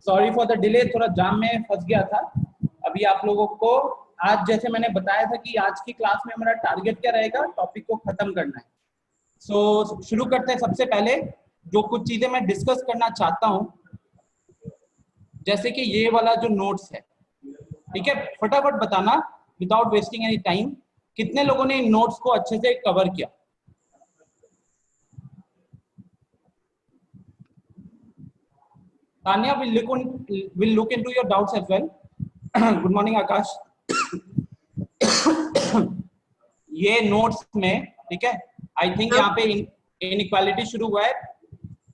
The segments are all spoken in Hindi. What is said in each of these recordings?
सॉरी फॉर द डिले, थोड़ा जाम में फंस गया था। अभी आप लोगों को आज जैसे मैंने बताया था कि आज की क्लास में हमारा टारगेट क्या रहेगा, टॉपिक को खत्म करना है। सो शुरू करते हैं। सबसे पहले जो कुछ चीजें मैं डिस्कस करना चाहता हूं, जैसे कि ये वाला जो नोट्स है, ठीक है, फटाफट बताना विदाउट वेस्टिंग एनी टाइम, कितने लोगों ने इन नोट्स को अच्छे से कवर किया। Tanya will look into your doubts as well. Good morning Aakash. ये नोट्स में, ठीक है, आई थिंक यहाँ पे इनइक्वालिटी शुरू हुआ है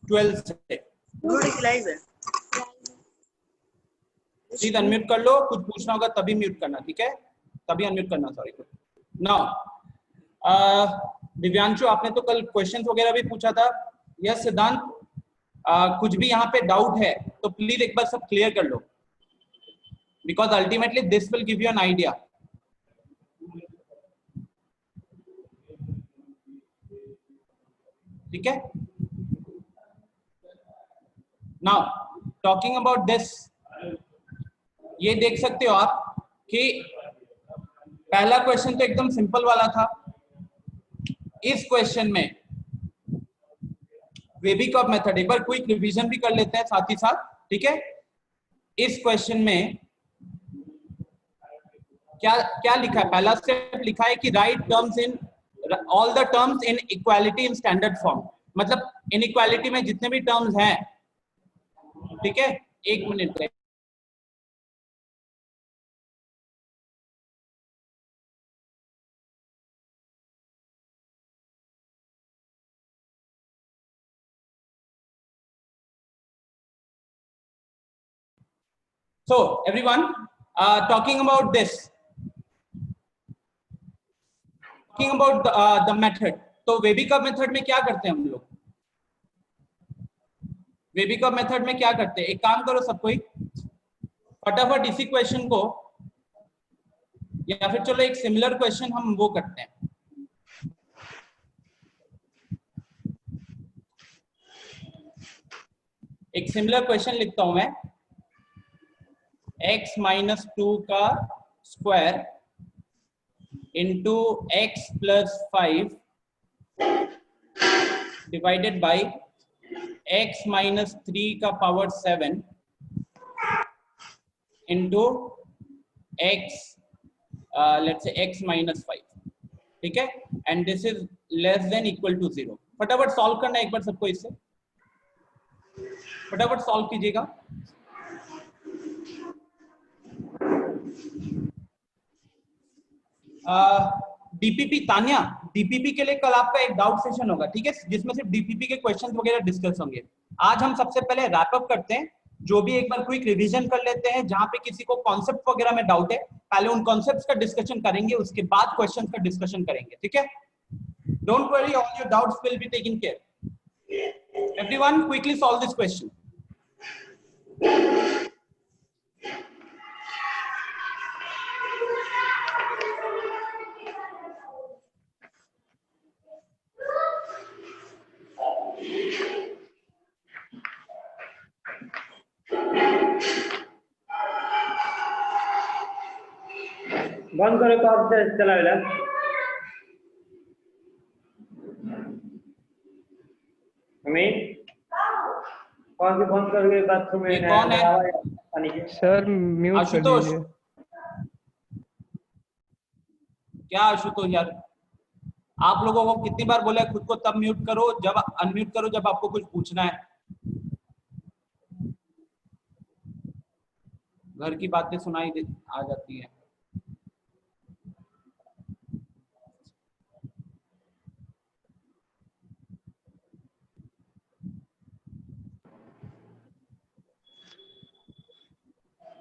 12 से। प्लीज अनम्यूट कर लो, कुछ पूछना होगा तभी म्यूट करना, ठीक है, तभी अनम्यूट करना। सॉरी। नाउ दिव्यांशु, आपने तो कल क्वेश्चंस वगैरह भी पूछा था। यस सिद्धांत, कुछ भी यहाँ पे डाउट है तो प्लीज एक बार सब क्लियर कर लो, because ultimately this will give you an idea. ठीक है, नाउ टॉकिंग अबाउट दिस, ये देख सकते हो आप कि पहला क्वेश्चन तो एकदम सिंपल वाला था। इस क्वेश्चन में वेबिकॉप मेथड, एक बार क्विक रिवीजन भी कर लेते हैं साथ ही साथ, ठीक है। इस क्वेश्चन में क्या क्या लिखा है, पहला स्टेप लिखा है कि right terms in all the terms in equality in standard form, मतलब इनइक्वालिटी में जितने भी टर्म्स हैं, ठीक है। एक minute, so everyone, talking about this, talking about the method, तो वेबिकॉप मेथड में क्या करते हैं हम लोग? वेबिकॉप मेथड में क्या करते हैं, एक काम करो सब कोई फटाफट इसी क्वेश्चन को, या फिर चलो एक सिमिलर क्वेश्चन हम वो करते हैं। एक सिमिलर क्वेश्चन लिखता हूं मैं, x माइनस 2 का square into x plus 5 divided by x minus 3 का power 7 into x let's say x minus 5, ठीक है, and this is less than equal to 0। फटाफट सॉल्व करना एक बार सबको, इससे फटाफट सॉल्व कीजिएगा। डीपीपी, तान्या, डीपीपी के लिए कल आपका एक डाउट सेशन होगा, ठीक है, जिसमें सिर्फ डीपीपी के क्वेश्चंस वगैरह डिस्कस होंगे। आज हम सबसे पहले रैप अप करते हैं, जो भी एक बार क्विक रिवीजन कर लेते हैं। जहां पे किसी को कॉन्सेप्ट वगैरह में डाउट है, पहले उन कॉन्सेप्ट्स का डिस्कशन करेंगे, उसके बाद क्वेश्चंस का डिस्कशन करेंगे, ठीक है। Don't worry, all your doubts will be taken care. Everyone quickly solve this question. बंद करो तो आपसे चला गया। हमें कौन से बंद करके बाथरूम में कौन है सर? म्यूट कर दीजिए। क्या आशुतोष यार, आप लोगों को कितनी बार बोला है खुद को तब म्यूट करो, जब अनम्यूट करो जब आपको कुछ पूछना है। घर की बातें सुनाई आ जाती है।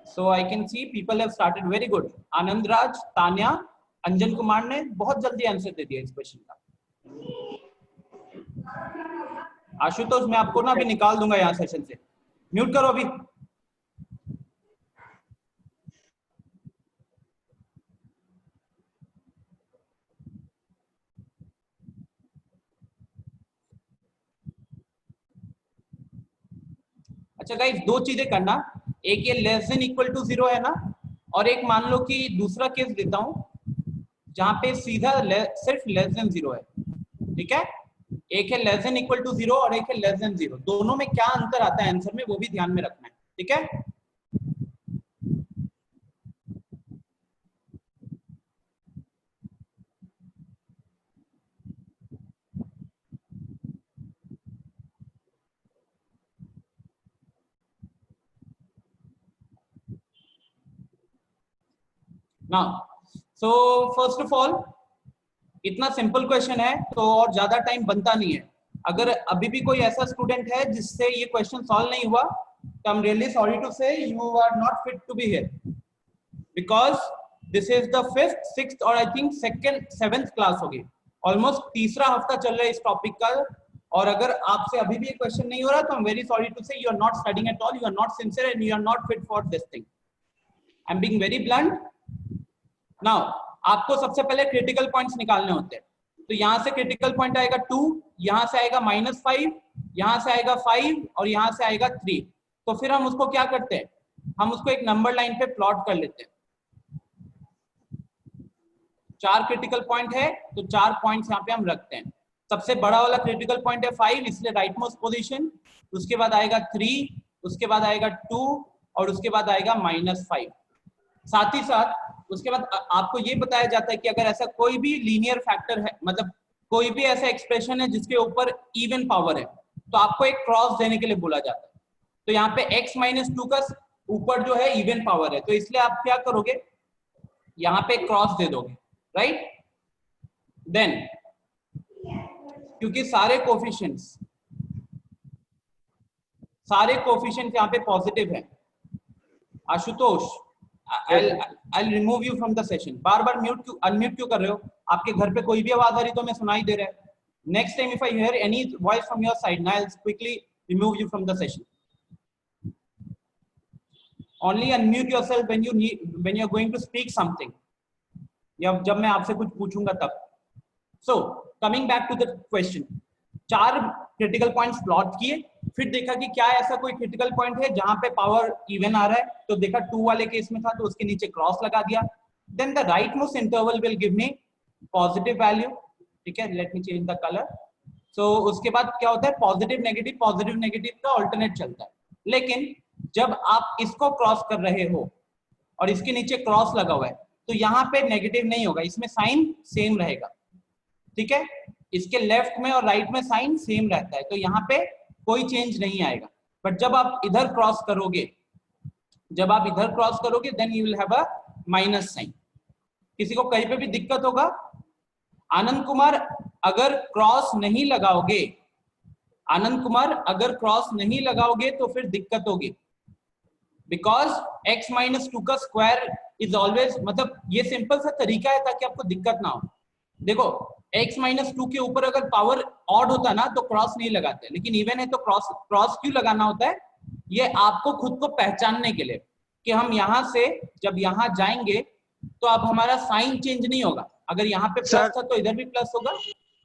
So I can see people have started very good. Anand Raj, Tanya, अंजन कुमार ने बहुत जल्दी आंसर दे दिया इस क्वेश्चन का। आशुतोष, मैं आपको ना अभी निकाल दूंगा यहाँ सेशन से, म्यूट करो अभी। अच्छा गाइस, दो चीजें करना, एक ये लेस देन इक्वल टू 0 है ना, और एक मान लो कि दूसरा केस देता हूं जहां पे सीधा सिर्फ लेस देन 0 है, ठीक है। एक है लेस देन इक्वल टू 0 और एक है लेस देन 0, दोनों में क्या अंतर आता है आंसर में, वो भी ध्यान में रखना है, ठीक है। Now so first of all, इतना सिंपल क्वेश्चन है तो और ज्यादा टाइम बनता नहीं है। अगर अभी भी कोई ऐसा स्टूडेंट है जिससे ये क्वेश्चन सॉल्व नहीं हुआ, तो I am really sorry to say you are not fit to be here, because this is the 5th 6th और I think 2nd 7th class होगी, ऑलमोस्ट तीसरा हफ्ता चल रहा है इस टॉपिक का। और अगर आपसे अभी भी ये क्वेश्चन नहीं हो रहा, तो I am very sorry to say you are not studying at all, you are not sincere and you are not fit for this thing. I am being very blunt. Now आपको सबसे पहले क्रिटिकल पॉइंट्स निकालने होते हैं, तो यहां से क्रिटिकल पॉइंट आएगा 2, यहां से आएगा -5, यहां से आएगा 5 और यहां से आएगा 3। तो फिर हम उसको क्या करते हैं, हम उसको एक नंबर लाइन पे प्लॉट कर लेते हैं। 4 क्रिटिकल पॉइंट है तो 4 पॉइंट्स यहाँ पे हम रखते हैं। सबसे बड़ा वाला क्रिटिकल पॉइंट है 5, इसलिए राइट मोस्ट पोजीशन, उसके बाद आएगा 3, उसके बाद आएगा 2 और उसके बाद आएगा -5। साथ ही साथ उसके बाद आपको ये बताया जाता है कि अगर ऐसा कोई भी लीनियर फैक्टर है, मतलब कोई भी ऐसा एक्सप्रेशन है जिसके ऊपर इवन पावर है, तो आपको एक क्रॉस देने के लिए बोला जाता है। तो यहाँ पे x - 2 का ऊपर जो है इवन पावर है, तो इसलिए आप क्या करोगे, यहाँ पे क्रॉस दे दोगे, राइट। देन क्योंकि सारे कोफिशिएंट्स यहाँ पे पॉजिटिव है, Ashutosh I'll remove you from the session। Bar bar unmute क्यों कर रहे हो, आपके घर पे कोई भी आवाज आ रही तो हमें सुनाई दे रहा है। Next time if I hear any voice from your side, now I'll quickly remove you from the session। Only unmute yourself when you're going to speak something, या जब मैं आपसे कुछ पूछूंगा तब। So coming back to the question, 4 critical points plot किए, फिर देखा कि क्या ऐसा कोई क्रिटिकल पॉइंट है जहां पे पावर इवन आ रहा है, तो देखा 2 वाले केस में था तो उसके नीचे क्रॉस लगा दिया। Then the rightmost interval will give me positive value, ठीक है। Let me change the colour. So उसके बाद क्या होता है, पॉजिटिव नेगेटिव का ऑल्टरनेट चलता है। लेकिन जब आप इसको क्रॉस कर रहे हो और इसके नीचे क्रॉस लगा हुआ है, तो यहाँ पे नेगेटिव नहीं होगा, इसमें साइन सेम रहेगा, ठीक है। इसके लेफ्ट में और राइट में साइन सेम रहता है, तो यहाँ पे कोई चेंज नहीं आएगा। बट जब आप इधर क्रॉस करोगे, then you will have a minus sign. किसी को कहीं पे भी दिक्कत होगा? आनंद कुमार, अगर क्रॉस नहीं लगाओगे तो फिर दिक्कत होगी, बिकॉज x - 2 का स्क्वायर इज ऑलवेज, मतलब ये सिंपल सा तरीका है ताकि आपको दिक्कत ना हो। देखो x - 2 के ऊपर अगर पावर ऑड होता ना तो क्रॉस नहीं लगाते, लेकिन इवन है तो क्रॉस क्यों लगाना होता है, ये आपको खुद को पहचानने के लिए कि हम यहाँ से जब यहाँ जाएंगे तो अब हमारा साइन चेंज नहीं होगा। अगर यहाँ पे प्लस था तो इधर भी प्लस होगा।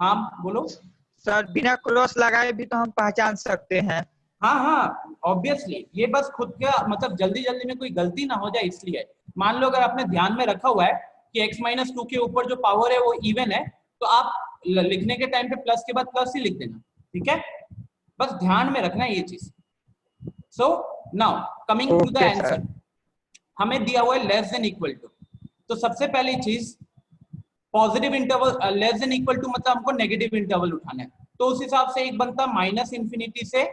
हाँ बोलो सर, बिना क्रॉस लगाए भी तो हम पहचान सकते हैं। हाँ ऑब्वियसली, ये बस खुद का मतलब जल्दी में कोई गलती ना हो जाए इसलिए। मान लो अगर आपने ध्यान में रखा हुआ है कि x - 2 के ऊपर जो पावर है वो इवन है, तो आप लिखने के टाइम पे प्लस के बाद प्लस ही लिख देना, ठीक है। बस ध्यान में रखना है ये चीज। So now coming to the answer, हमें दिया हुआ है लेस देन इक्वल टू। तो सबसे पहली चीज positive interval, less than equal to मतलब हमको नेगेटिव इंटरवल उठाना है, तो उस हिसाब से एक बनता -∞ से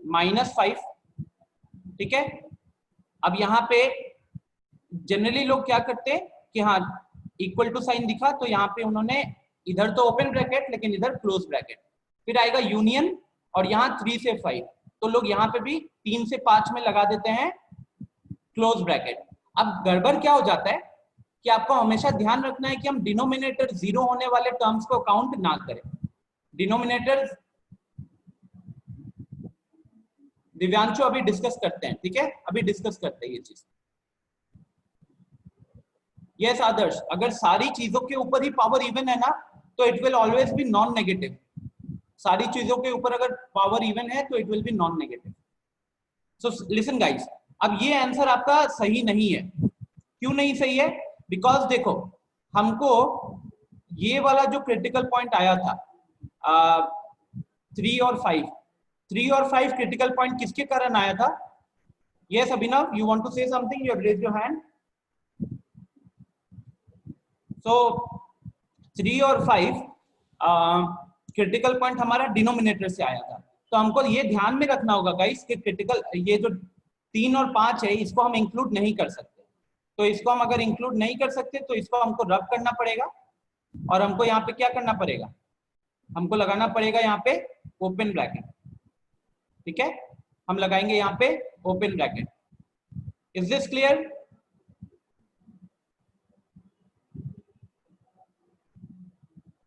-5, ठीक है। अब यहाँ पे जनरली लोग क्या करते हैं कि हाँ इक्वल टू साइन दिखा तो यहाँ पे उन्होंने इधर तो ओपन ब्रैकेट लेकिन इधर क्लोज ब्रैकेट, फिर आएगा यूनियन और यहाँ 3 से 5, तो लोग यहाँ पे भी 3 से 5 में लगा देते हैं क्लोज ब्रैकेट। अब गड़बड़ क्या हो जाता है कि आपको हमेशा ध्यान रखना है कि हम डिनोमिनेटर 0 होने वाले टर्म्स को काउंट ना करें। डिनोमिनेटर दिव्यांशु अभी डिस्कस करते हैं, ठीक है, अभी डिस्कस करते हैं ये चीज। यस आदर्श, अगर सारी चीजों के ऊपर ही पावर इवन है ना तो it will always be non negative. सारी चीजों के ऊपर अगर पावर इवन है तो it will be non negative. So listen guys, अब ये आंसर आपका सही नहीं है। क्यों नहीं सही है? बिकॉज देखो, हमको ये वाला जो क्रिटिकल पॉइंट आया था 3 और 5 क्रिटिकल पॉइंट किसके कारण आया था? Yes Abhinav, you want to say something, you have raised your hand. So 3 और 5 क्रिटिकल पॉइंट हमारा डिनोमिनेटर से आया था। तो हमको ये ध्यान में रखना होगा गाइस कि क्रिटिकल, ये जो 3 और 5 है इसको हम इंक्लूड नहीं कर सकते। तो इसको हम अगर इंक्लूड नहीं कर सकते तो इसको हमको रब करना पड़ेगा, और हमको यहाँ पे क्या करना पड़ेगा? हमको लगाना पड़ेगा यहाँ पे ओपन ब्रैकेट। ठीक है, हम लगाएंगे यहाँ पे open bracket. Is this clear?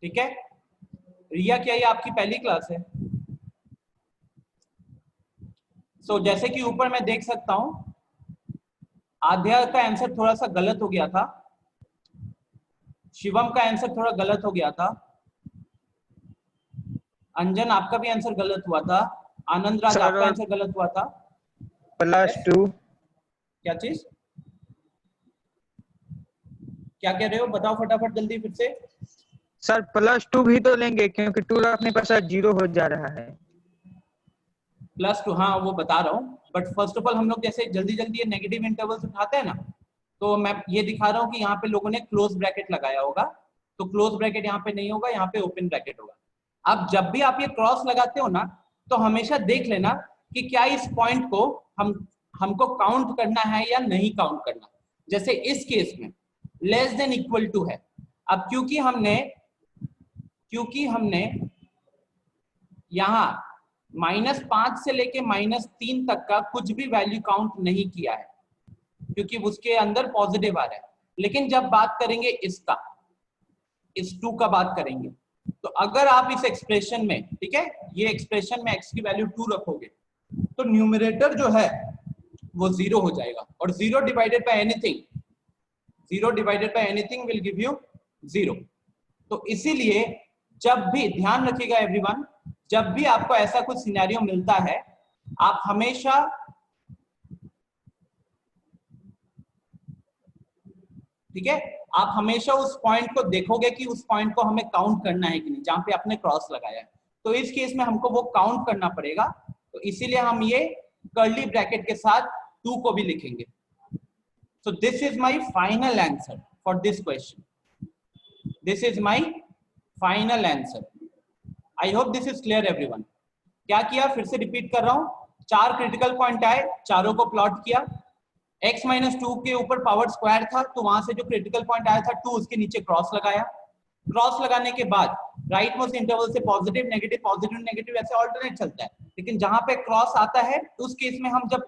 ठीक है रिया, क्या ये आपकी पहली क्लास है? सो जैसे कि ऊपर मैं देख सकता हूं, आध्या का आंसर थोड़ा सा गलत हो गया था, शिवम का आंसर थोड़ा गलत हो गया था, अंजन आपका भी आंसर गलत हुआ था, आनंद राज आपका आंसर गलत हुआ था। +2 क्या चीज? क्या कह रहे हो? बताओ फटाफट जल्दी फिर से। सर +2 भी तो लेंगे क्योंकि 2 रखने पर सर 0 हो जा रहा है। +2, हाँ वो बता रहा हूँ, बट फर्स्ट ऑफ ऑल हम लोग जैसे जल्दी जल्दी ये नेगेटिव इंटरवल्स उठाते हैं ना, तो मैं ये दिखा रहा हूँ कि यहाँ पे लोगों ने क्लोज ब्रैकेट लगाया होगा, तो क्लोज ब्रैकेट यहाँ पे नहीं होगा, यहाँ पे ओपन ब्रैकेट होगा। अब जब भी आप ये क्रॉस लगाते हो ना, तो हमेशा देख लेना कि क्या इस पॉइंट को हमको काउंट करना है या नहीं काउंट करना। जैसे इस केस में लेस देन इक्वल टू है। अब क्योंकि हमने यहाँ -5 से लेके -3 तक का कुछ भी वैल्यू काउंट नहीं किया है, क्योंकि उसके अंदर पॉजिटिव आ रहा है। लेकिन जब बात करेंगे इसका, इस 2 का बात करेंगे, तो अगर आप इस एक्सप्रेशन में, ठीक है, ये एक्सप्रेशन में x की वैल्यू 2 रखोगे तो न्यूमरेटर जो है वो 0 हो जाएगा, और 0 divided by anything will give you 0। तो इसीलिए जब भी ध्यान रखिएगा एवरीवन, जब भी आपको ऐसा कुछ सिनेरियो मिलता है, आप हमेशा ठीक है, आप हमेशा उस पॉइंट को देखोगे कि उस पॉइंट को हमें काउंट करना है कि नहीं, जहां पे आपने क्रॉस लगाया है। तो इस केस में हमको वो काउंट करना पड़ेगा, तो इसीलिए हम ये कर्ली ब्रैकेट के साथ 2 को भी लिखेंगे। So this is my final answer for this question. This is my final answer. I hope this is clear everyone. क्या किया, फिर से रिपीट कर रहा हूं, 4 क्रिटिकल पॉइंट आए, चारों को प्लॉट किया, x-2 के ऊपर पावर स्क्वायर था, तो वहां से जो क्रिटिकल पॉइंट आया था 2, उसके नीचे क्रॉस लगाया। क्रॉस लगाने के बाद राइट मोस्ट इंटरवल से पॉजिटिव नेगेटिव पॉजिटिव नेगेटिव ऐसे ऑल्टरनेट चलता है। लेकिन जहां पे क्रॉस आता है उस केस में हम जब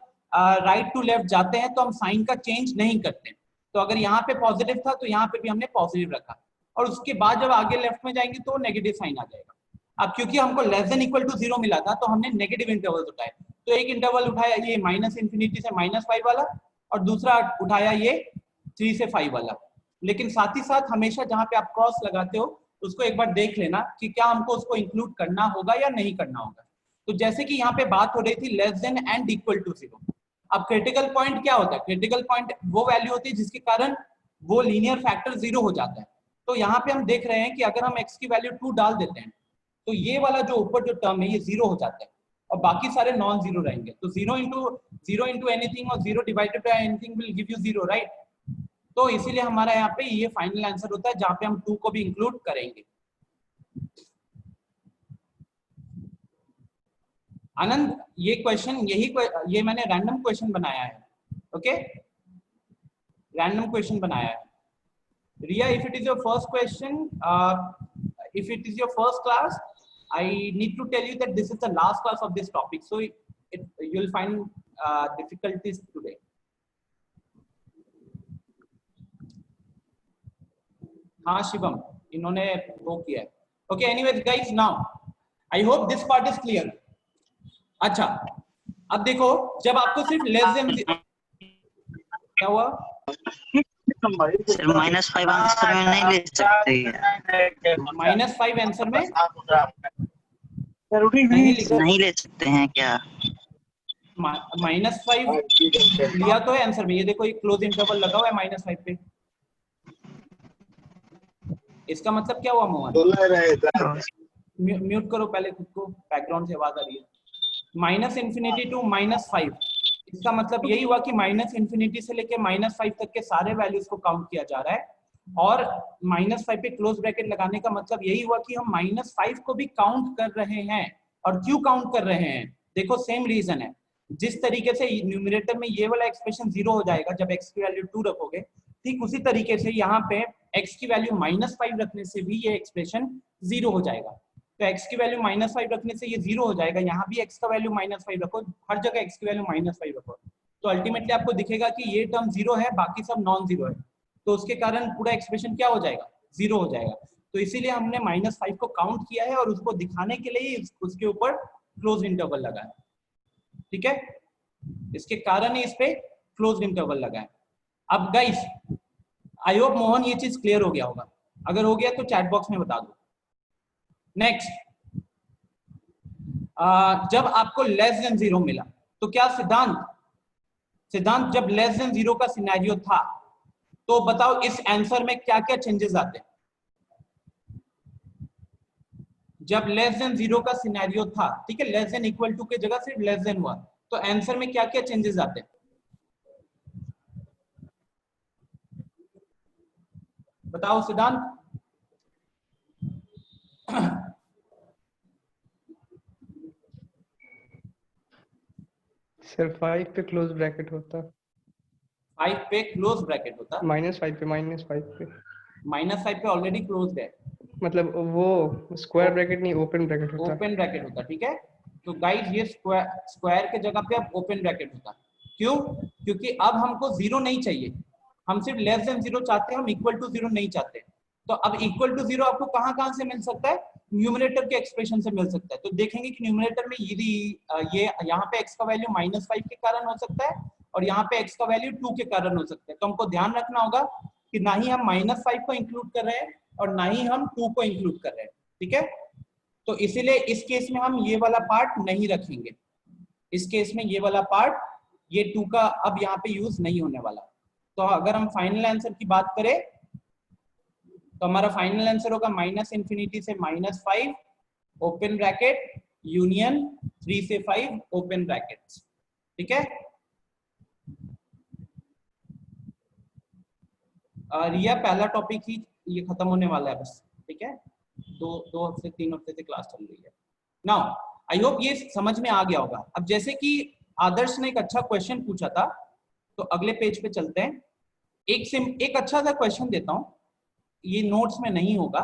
राइट टू लेफ्ट जाते हैं तो हम साइन का चेंज नहीं करते। तो अगर यहाँ पे पॉजिटिव था तो यहाँ पे भी हमने पॉजिटिव रखा, और उसके बाद जब आगे लेफ्ट में जाएंगे तो नेगेटिव साइन आ जाएगा। अब क्योंकि हमको लेस देन इक्वल टू 0 मिला था, तो हमने नेगेटिव इंटरवल उठाए। तो एक इंटरवल उठाया ये -∞ से -5 वाला, और दूसरा उठाया ये 3 से 5 वाला। लेकिन साथ ही साथ हमेशा जहां पे आप क्रॉस लगाते हो उसको एक बार देख लेना कि क्या हमको उसको इंक्लूड करना होगा या नहीं करना होगा। तो जैसे कि यहाँ पे बात हो रही थी less than and equal to 0। अब क्रिटिकल पॉइंट क्या होता है? क्रिटिकल पॉइंट वो वैल्यू होती है जिसके कारण वो लीनियर फैक्टर 0 हो जाता है। तो यहाँ पे हम देख रहे हैं कि अगर हम x की वैल्यू 2 डाल देते हैं तो ये वाला जो ऊपर जो टर्म है ये 0 हो जाता है, और बाकी सारे नॉन 0 रहेंगे। तो 0 into एनीथिंग और 0 divided by anything will give you 0, right? तो इसीलिए हमारा यहाँ पे ये फाइनल आंसर होता है जहां पे हम 2 को भी इंक्लूड करेंगे। आनंद, ये क्वेश्चन ये मैंने रैंडम क्वेश्चन बनाया है, ओके, रैंडम क्वेश्चन बनाया है। Riya, if it is your first question, if it is your first class, I need to tell you that this is the last class of this topic, so you'll find difficulties today. हाँ शिवम, इन्होंने वो किया है। Okay, anyways guys, now I hope this part is clear. अच्छा, अब देखो, जब आपको सिर्फ लेस देन क्या हुआ? सर -5 आंसर में नहीं ले सकते। -5 आंसर में नहीं ले सकते हैं क्या? -5 लिया तो है आंसर में, ये देखो एक क्लोज इंटरवल लगा हुआ है -5 पे। इसका मतलब क्या हुआ मोहन? म्यूट करो पहले खुद को, बैकग्राउंड से आवाज आ रही है। -∞ टू -5, इसका मतलब यही हुआ कि -∞ से लेके -5 तक के सारे वैल्यूज को काउंट किया जा रहा है, और -5 पे क्लोज ब्रैकेट लगाने का मतलब यही हुआ कि हम -5 को भी काउंट कर रहे हैं। और क्यों काउंट कर रहे हैं? देखो सेम रीजन है, जिस तरीके से न्यूमरेटर में ये वाला एक्सप्रेशन 0 हो जाएगा जब x की वैल्यू 2 रखोगे, ठीक उसी तरीके से यहाँ पे x की वैल्यू -5 रखने से भी ये एक्सप्रेशन 0 हो जाएगा। तो x की वैल्यू -5 रखने से ये 0 हो जाएगा, यहाँ भी x का वैल्यू -5 रखो, हर जगह x की वैल्यू -5 रखो, तो अल्टीमेटली आपको दिखेगा कि ये टर्म 0 है, बाकी सब नॉन 0 है, तो उसके कारण पूरा एक्सप्रेशन क्या हो जाएगा? 0 हो जाएगा। तो इसीलिए हमने -5 को काउंट किया है और उसको दिखाने के लिए उसके ऊपर क्लोज इंटरवल लगा है, ठीक है, इसके कारण ही इस पे क्लोज इंटरवल लगा है। अब गाइस आई होप मोहन ये चीज क्लियर हो गया होगा, अगर हो गया तो चैट बॉक्स में बता दो। नेक्स्ट, जब आपको लेस देन 0 मिला तो क्या सिद्धांत जब लेस देन 0 का सिनेरियो था तो बताओ इस आंसर में क्या क्या चेंजेस आते हैं? जब लेस देन 0 का सिनेरियो था, ठीक है, लेस देन इक्वल टू के जगह सिर्फ लेस देन हुआ, तो आंसर में क्या क्या चेंजेस आते हैं? बताओ सिद्धांत। सर 5 पे क्लोज ब्रैकेट होता, 5 पे क्लोज ब्रैकेट होता, -5 पे -5 पे ऑलरेडी क्लोज्ड है, मतलब वो स्क्वायर ब्रैकेट नहीं, ओपन ब्रैकेट होता। ओपन ब्रैकेट होता, ठीक है। तो गाइस ये स्क्वायर के जगह पे अब ओपन ब्रैकेट होता, क्यों? क्योंकि अब हमको 0 नहीं चाहिए, हम सिर्फ लेस देन 0 चाहते हैं, हम इक्वल टू 0 नहीं चाहते। तो अब इक्वल टू 0 आपको कहां से मिल सकता है? न्यूमरेटर के एक्सप्रेशन से मिल सकता है। तो देखेंगे कि न्यूमरेटर में ये यहाँ पे x का वैल्यू -5 के कारण हो सकता है और यहाँ पे x का वैल्यू 2 के कारण हो सकता है। तो हमको ध्यान रखना होगा कि ना ही हम -5 को इंक्लूड कर रहे हैं और ना ही हम 2 को इंक्लूड कर रहे हैं, ठीक है। तो इसीलिए इस केस में हम ये वाला पार्ट नहीं रखेंगे, इस केस में ये वाला पार्ट, ये 2 का अब यहाँ पे यूज नहीं होने वाला। तो अगर हम फाइनल आंसर की बात करें तो हमारा फाइनल आंसर होगा -∞ से -5 ओपन ब्रैकेट यूनियन 3 से 5 ओपन ब्रैकेट, ठीक है। रिया पहला टॉपिक ही ये खत्म होने वाला है बस, ठीक है, 2 हफ्ते 3 हफ्ते से क्लास चल रही है। नाउ आई होप ये समझ में आ गया होगा। अब जैसे कि आदर्श ने एक अच्छा क्वेश्चन पूछा था, तो अगले पेज पे चलते हैं। एक अच्छा सा क्वेश्चन देता हूं, ये नोट्स में नहीं होगा।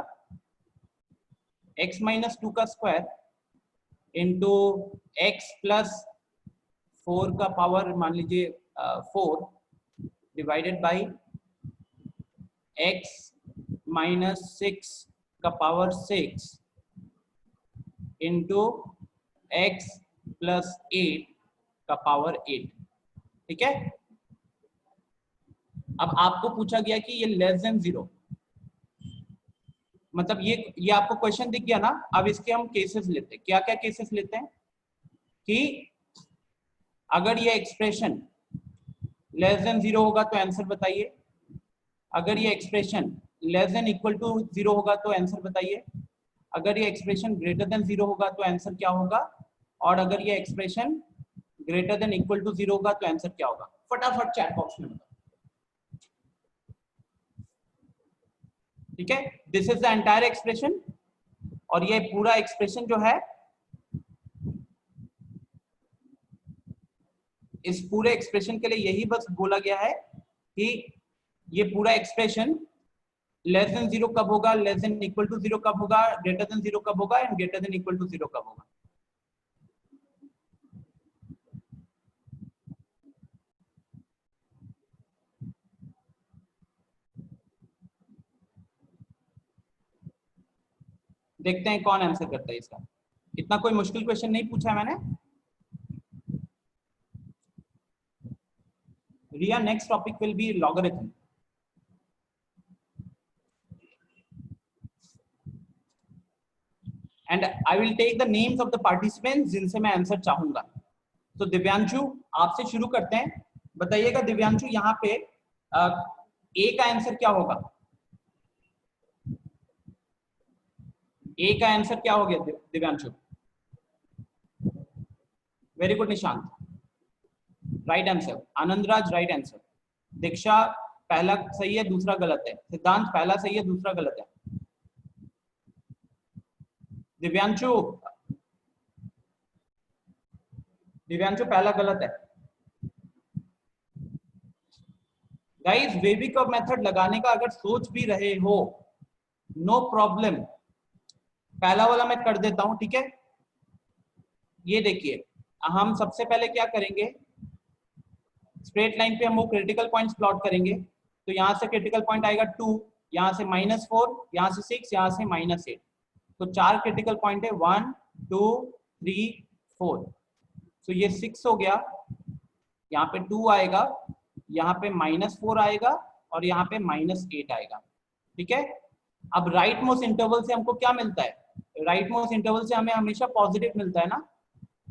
x - 2 का स्क्वायर इंटू x + 4 का पावर मान लीजिए 4 डिवाइडेड बाई x - 6 का पावर 6 इंटू x + 8 का पावर 8, ठीक है। अब आपको पूछा गया कि ये लेस देन 0, मतलब ये आपको क्वेश्चन दिख गया ना। अब इसके हम केसेस लेते हैं। क्या क्या केसेस लेते हैं कि अगर ये एक्सप्रेशन लेस देन 0 होगा तो आंसर बताइए, अगर ये expression less than equal to 0 होगा तो आंसर बताइए, अगर ये एक्सप्रेशन ग्रेटर देन 0 होगा तो आंसर क्या होगा, और अगर ये expression greater than equal to 0 होगा तो आंसर क्या होगा। फटाफट चैट बॉक्स में बताओ, ठीक है। This is the entire expression, और ये पूरा एक्सप्रेशन जो है, इस पूरे एक्सप्रेशन के लिए यही बस बोला गया है कि ये पूरा एक्सप्रेशन लेस देन 0 कब होगा, लेस देन इक्वल टू 0 कब होगा, ग्रेटर देन 0 कब होगा, and greater than equal to 0 कब होगा। देखते हैं कौन आंसर करता है इसका। इतना कोई मुश्किल क्वेश्चन नहीं पूछा है मैंने। Riya, next topic will be logarithm, and I will take the names of the participants जिनसे मैं आंसर चाहूंगा। तो दिव्यांशु आपसे शुरू करते हैं, बताइएगा दिव्यांशु यहाँ पे ए का आंसर क्या होगा? ए का आंसर क्या हो गया Divyanshu? Very good Nishant, right answer. Anandraj right answer. Diksha पहला सही है, दूसरा गलत है। सिद्धांत पहला सही है, दूसरा गलत है। दिव्यांशु पहला गलत है। गाइस वेबिक ऑफ मेथड लगाने का अगर सोच भी रहे हो, नो प्रॉब्लम, पहला वाला मैं कर देता हूं, ठीक है। ये देखिए, हम सबसे पहले क्या करेंगे, स्ट्रेट लाइन पे हम वो क्रिटिकल पॉइंट्स प्लॉट करेंगे। तो यहाँ से क्रिटिकल पॉइंट आएगा 2, यहाँ से -4, यहाँ से 6, यहाँ से -8। तो 4 क्रिटिकल पॉइंट है, 1 2 3 4। तो ये 6 हो गया, यहाँ पे 2 आएगा, यहाँ पे -4 आएगा और यहाँ पे -8 आएगा, ठीक है। अब राइट मोस्ट इंटरवल से हमको क्या मिलता है? राइट मोस्ट इंटरवल से हमें हमेशा पॉजिटिव मिलता है ना।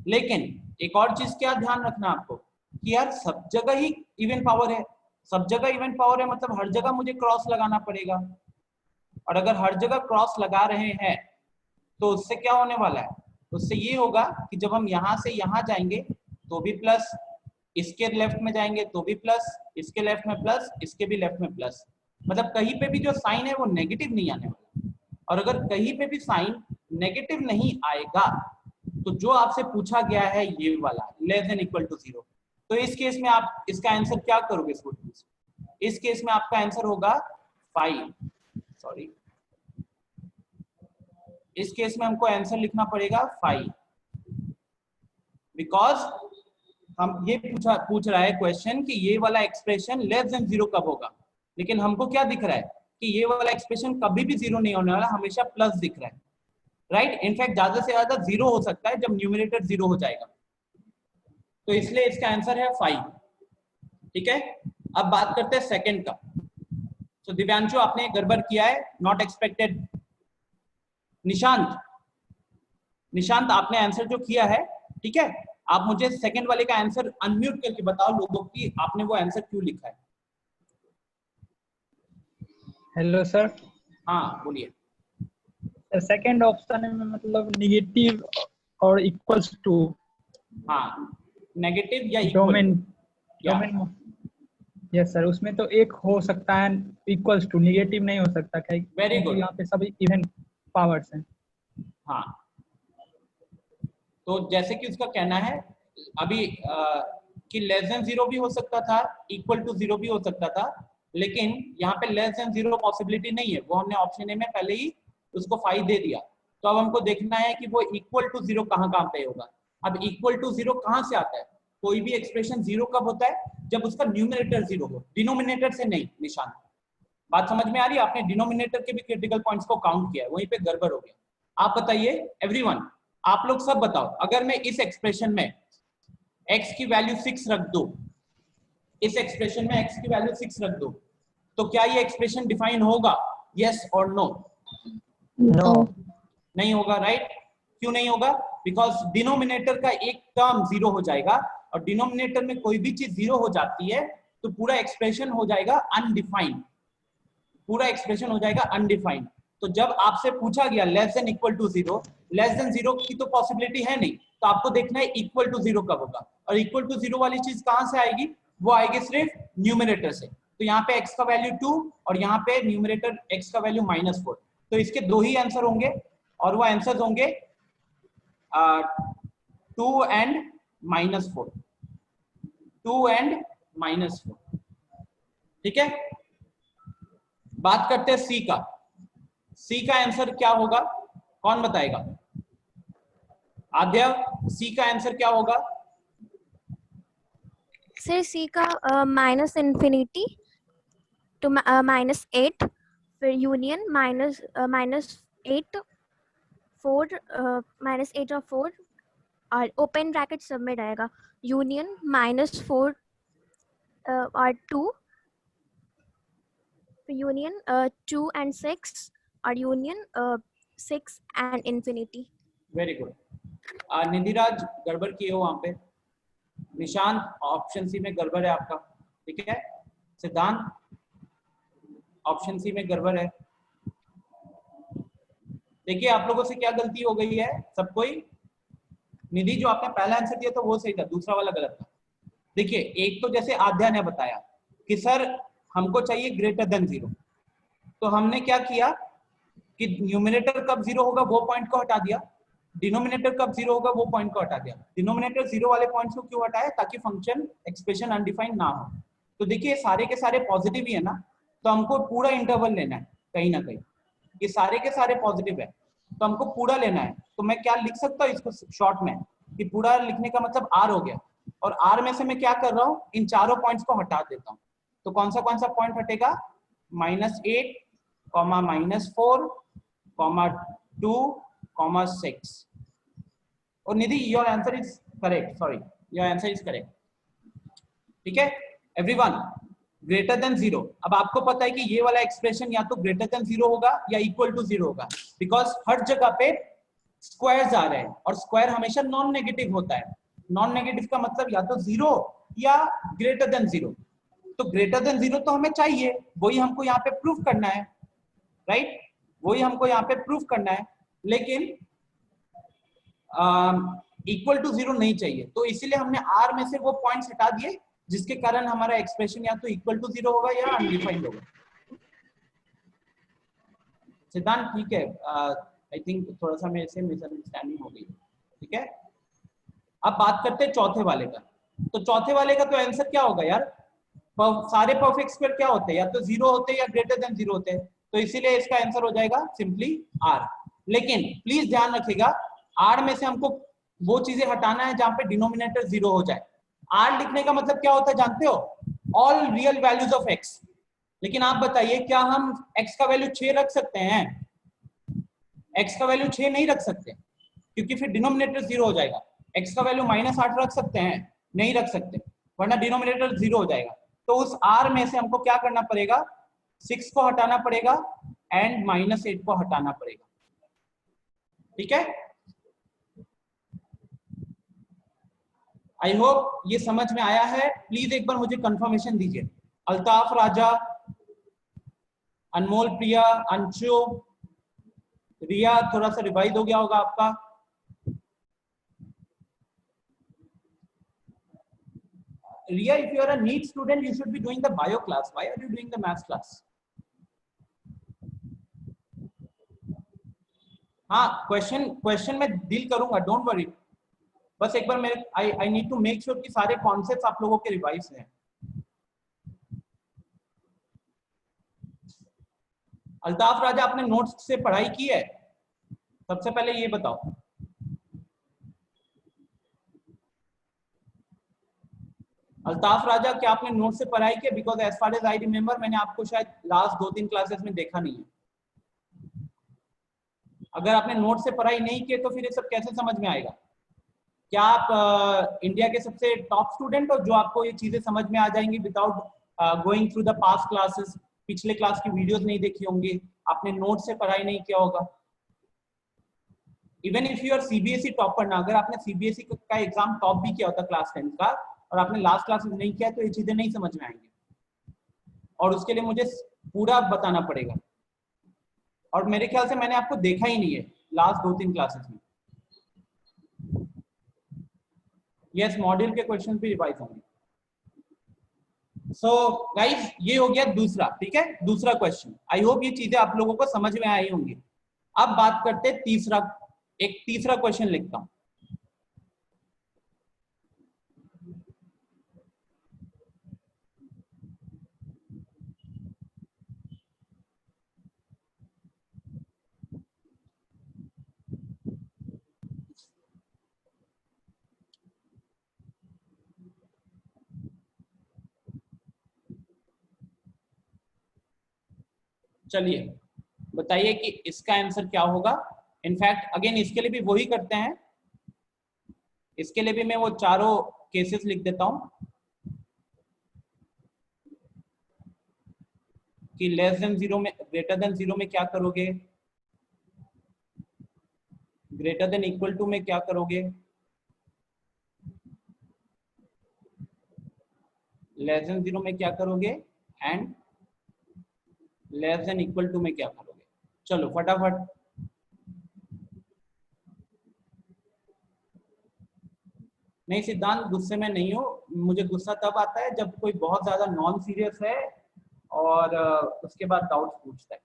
लेकिन एक और चीज क्या ध्यान रखना आपको कि यार सब जगह ही इवन पावर है, सब जगह इवन पावर है, मतलब हर जगह मुझे क्रॉस लगाना पड़ेगा। और अगर हर जगह क्रॉस लगा रहे हैं तो उससे क्या होने वाला है? उससे ये होगा कि जब हम यहाँ से यहाँ जाएंगे तो भी प्लस, इसके लेफ्ट में जाएंगे तो भी प्लस, इसके लेफ्ट में प्लस, इसके भी लेफ्ट में प्लस, मतलब कहीं पे भी जो साइन है वो नेगेटिव नहीं आने वाला। और अगर कहीं पे भी साइन नेगेटिव नहीं आएगा तो जो आपसे पूछा गया है ये वाला लेस देन इक्वल टू 0, तो इस केस में आप इसका आंसर क्या करोगे स्टूडेंट्स? इस केस में आपका आंसर होगा 5, सॉरी, इस केस में हमको आंसर लिखना पड़ेगा 5, बिकॉज हम ये पूछ रहा है क्वेश्चन कि ये वाला एक्सप्रेशन लेस देन 0 कब होगा। लेकिन हमको क्या दिख रहा है कि ये वाला एक्सप्रेशन कभी भी 0 नहीं होने वाला, हमेशा प्लस दिख रहा है, राइट। इनफैक्ट ज्यादा से ज्यादा 0 हो सकता है जब न्यूमरेटर 0 हो जाएगा। तो इसलिए इसका आंसर है 5, ठीक है। अब बात करते हैं सेकंड का। तो दिव्यांशु आपने गड़बड़ किया है, नॉट एक्सपेक्टेड। निशांत आपने आंसर जो किया है, ठीक है, आप मुझे सेकंड वाले का आंसर अनम्यूट करके बताओ लोगों की आपने वो आंसर क्यों लिखा है। Hello sir. हाँ बोलिए। सेकंड ऑप्शन में मतलब निगेटिव और इक्वल्स टू। हाँ, नेगेटिव या इक्वल। डोमेन यस सर, उसमें तो एक हो सकता है इक्वल्स टू, निगेटिव नहीं हो सकता क्या? वेरी गुड, यहाँ पे सभी इवन पावर्स हैं। हाँ, तो जैसे कि उसका कहना है अभी कि लेस देन 0 भी हो सकता था, इक्वल टू 0 भी हो सकता था, लेकिन यहाँ पे लेस देन 0 पॉसिबिलिटी नहीं है, वो हमने ऑप्शन ए में पहले ही उसको 5 दे दिया। तो अब हमको देखना है कि वो इक्वल टू 0 कहाँ पे होगा। अब इक्वल टू 0 कहाँ से आता है? कोई भी एक्सप्रेशन 0 कब होता है? जब उसका न्यूमरेटर 0 हो, डिनोमिनेटर से नहीं। निशान, बात समझ में आ रही है? आपने डिनोमिनेटर के भी क्रिटिकल पॉइंट्स को काउंट किया है, वहीं पे गड़बड़ हो गया। आप बताइए एवरीवन, आप लोग सब बताओ, अगर मैं इस एक्सप्रेशन में x की वैल्यू 6 रख दूं, इस एक्सप्रेशन में x की वैल्यू 6 रख दूं, तो क्या ये एक्सप्रेशन डिफाइन होगा? यस और नो? नो, नहीं होगा, राइट। क्यों नहीं होगा? बिकॉज डिनोमिनेटर का एक टर्म 0 हो जाएगा, और डिनोमिनेटर में कोई भी चीज 0 हो जाती है तो पूरा एक्सप्रेशन हो जाएगा अनडिफाइंड, पूरा एक्सप्रेशन हो जाएगा अनडिफाइंड। तो जब आपसे पूछा गया less than equal to 0, less than 0 की तो पॉसिबिलिटी है नहीं, तो आपको देखना है इक्वल टू 0 कब होगा। और इक्वल टू 0 वाली चीज कहां से आएगी? वो आएगी सिर्फ न्यूमरेटर से। तो यहाँ पे x का वैल्यू 2 और यहाँ पे न्यूमरेटर x का वैल्यू -4, तो इसके दो ही आंसर होंगे, और वो आंसर होंगे 2 एंड -4, 2 एंड -4, ठीक है। बात करते हैं सी का। सी का आंसर क्या होगा, कौन बताएगा? आद्या, सी का आंसर क्या होगा? सर सी का -∞ टू -8, फिर यूनियन -8 4 -8 और 4, और ओपन ब्रैकेट सब में रहेगा यूनियन -4 और 2, यूनियन 2 and 6, और union 6 and infinity। Very good. Nidhiraj गड़बड़ किए हो वहां पे, निशांत ऑप्शन सी में गड़बड़ है आपका, ठीक है। सिद्धांत ऑप्शन सी में गड़बड़ है। देखिए आप लोगों से क्या गलती हो गई है सब कोई। निधि जो आपने पहला आंसर दिया था वो सही था, दूसरा वाला गलत था। देखिए एक तो जैसे आध्या ने बताया कि सर हमको चाहिए ग्रेटर देन 0, तो हमने क्या किया कि न्यूमरेटर कब 0 होगा वो पॉइंट को हटा दिया, डिनोमिनेटर कब 0 होगा वो पॉइंट को हटा दिया। डिनोमिनेटर 0 वाले पॉइंट्स को क्यों हटाया? ताकि फंक्शन एक्सप्रेशन अनडिफाइंड ना हो। तो देखिए सारे के सारे पॉजिटिव ही है ना, तो हमको पूरा इंटरवल लेना है कहीं ना कहीं। ये सारे के सारे पॉजिटिव है तो हमको पूरा लेना है। तो मैं क्या लिख सकता हूँ इसको शॉर्ट में कि पूरा लिखने का मतलब R हो गया, और R में से मैं क्या कर रहा हूँ, इन चारों पॉइंट्स को हटा देता हूँ। तो कौन सा पॉइंट हटेगा? -8, -4, -2, -6। और Nidhi your answer is correct, sorry your answer is correct, ठीक है एवरीवन। ग्रेटर देन 0, अब आपको पता है कि ये वाला एक्सप्रेशन या तो ग्रेटर देन 0 होगा या इक्वल टू 0 होगा, बिकॉज हर जगह पे स्क्वायर्स आ रहे हैं और स्क्वायर हमेशा नॉन नेगेटिव होता है। नॉन नेगेटिव का मतलब या तो 0 या ग्रेटर देन 0। तो ग्रेटर देन 0 तो हमें चाहिए, वही हमको यहाँ पे प्रूफ करना है, राइट, वही हमको यहाँ पे प्रूफ करना है। लेकिन इक्वल टू 0 नहीं चाहिए, तो इसीलिए हमने R में से वो पॉइंट्स हटा दिए जिसके कारण हमारा एक्सप्रेशन या तो इक्वल टू 0 होगा या अनडिफाइंड होगा। सिद्धांत ठीक है, आई थिंक थोड़ा सा मेरे से मिसअंडरस्टैंडिंग हो गई, ठीक है। अब बात करते हैं चौथे वाले का। तो चौथे वाले का तो आंसर क्या होगा यार? सारे परफेक्ट स्क्वायर क्या होते हैं? या तो 0 होते हैं या ग्रेटर देन 0 होते हैं, तो इसीलिए इसका आंसर हो जाएगा सिंपली R। लेकिन प्लीज ध्यान रखिएगा R में से हमको वो चीजें हटाना है जहां पे डिनोमिनेटर 0 हो जाए। R लिखने का मतलब क्या होता है जानते हो? All real values of x। लेकिन आप बताइए क्या हम x का वैल्यू 6 रख सकते हैं? x का वैल्यू 6 नहीं रख सकते क्योंकि फिर डिनोमिनेटर 0 हो जाएगा। x का वैल्यू -8 रख सकते हैं? नहीं रख सकते, वरना डिनोमिनेटर 0 हो जाएगा। तो उस R में से हमको क्या करना पड़ेगा? 6 को हटाना पड़ेगा एंड -8 को हटाना पड़ेगा, ठीक है। आई होप ये समझ में आया है। प्लीज एक बार मुझे कंफर्मेशन दीजिए। अल्ताफ राजा, अनमोल प्रिया, अंशु, रिया, थोड़ा सा रिवाइज हो गया होगा आपका। रिया, if you are a NEET student, you should be doing the bio class. Why are you doing the maths class? हाँ, क्वेश्चन में डील करूंगा, डोंट वरी। बस एक बार मेरे I need to make sure कि सारे कॉन्सेप्ट्स आप लोगों के रिवाइज हैं। अल्ताफ राजा, आपने नोट्स से पढ़ाई की है? सबसे पहले ये बताओ। अल्ताफ राजा, क्या आपने नोट से पढ़ाई की? Because as far as I remember मैंने आपको शायद लास्ट 2-3 क्लासेस में देखा नहीं है। अगर आपने नोट से पढ़ाई नहीं की तो फिर ये सब कैसे समझ में आएगा? क्या आप इंडिया के सबसे टॉप स्टूडेंट हो जो आपको ये चीजें समझ में आ जाएंगी without going through the past classes? पिछले क्लास की वीडियोस नहीं देखी होंगी, आपने नोट से पढ़ाई नहीं किया होगा। Even if you are CBSE topper ना, अगर आपने सीबीएसई का एग्जाम टॉप भी किया होता क्लास 10 का और आपने लास्ट क्लासेस नहीं किया तो ये चीजें नहीं समझ में आएंगी, और उसके लिए मुझे पूरा बताना पड़ेगा। और मेरे ख्याल से मैंने आपको देखा ही नहीं है लास्ट 2-3 क्लासेस में। यस, मॉड्यूल के क्वेश्चन भी रिवाइज होंगे। सो गाइस, ये हो गया दूसरा, ठीक है, दूसरा क्वेश्चन। आई होप ये चीजें आप लोगों को समझ में आई होंगी। अब बात करते हैं तीसरा, एक तीसरा क्वेश्चन लिखता हूं। चलिए बताइए कि इसका आंसर क्या होगा। इनफैक्ट अगेन इसके लिए भी वही करते हैं, इसके लिए भी मैं वो चारों केसेस लिख देता हूं कि लेस देन 0 में, ग्रेटर देन 0 में क्या करोगे, ग्रेटर देन इक्वल टू में क्या करोगे, लेस देन 0 में क्या करोगे and less than equal to में क्या करोगे। चलो फटाफट। नहीं सिद्धांत गुस्से में नहीं हो, मुझे गुस्सा तब आता है जब कोई बहुत ज्यादा नॉन सीरियस है और उसके बाद डाउट्स पूछता है।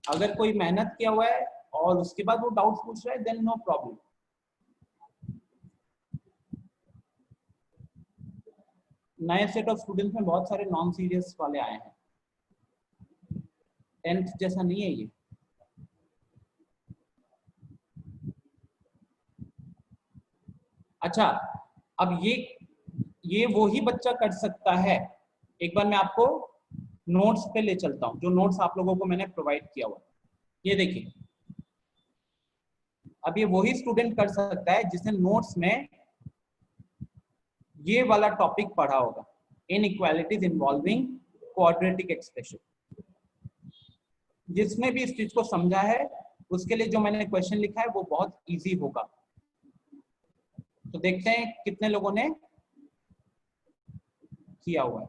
अगर कोई मेहनत किया हुआ है और उसके बाद वो डाउट्स पूछ रहा है देन नो प्रॉब्लम। नए सेट ऑफ स्टूडेंट्स में बहुत सारे नॉन सीरियस वाले आए हैं, 10th जैसा नहीं है ये। अच्छा अब ये वो ही बच्चा कर सकता है। एक बार मैं आपको नोट्स पे ले चलता हूं, जो नोट्स आप लोगों को मैंने प्रोवाइड किया हुआ। ये देखिए, अब ये वही स्टूडेंट कर सकता है जिसने नोट्स में ये वाला टॉपिक पढ़ा होगा, इनइक्वालिटीज इन्वॉल्विंग क्वाड्रेटिक एक्सप्रेशन। जिसने भी इस चीज को समझा है उसके लिए जो मैंने क्वेश्चन लिखा है वो बहुत इजी होगा। तो देखते हैं कितने लोगों ने किया हुआ है।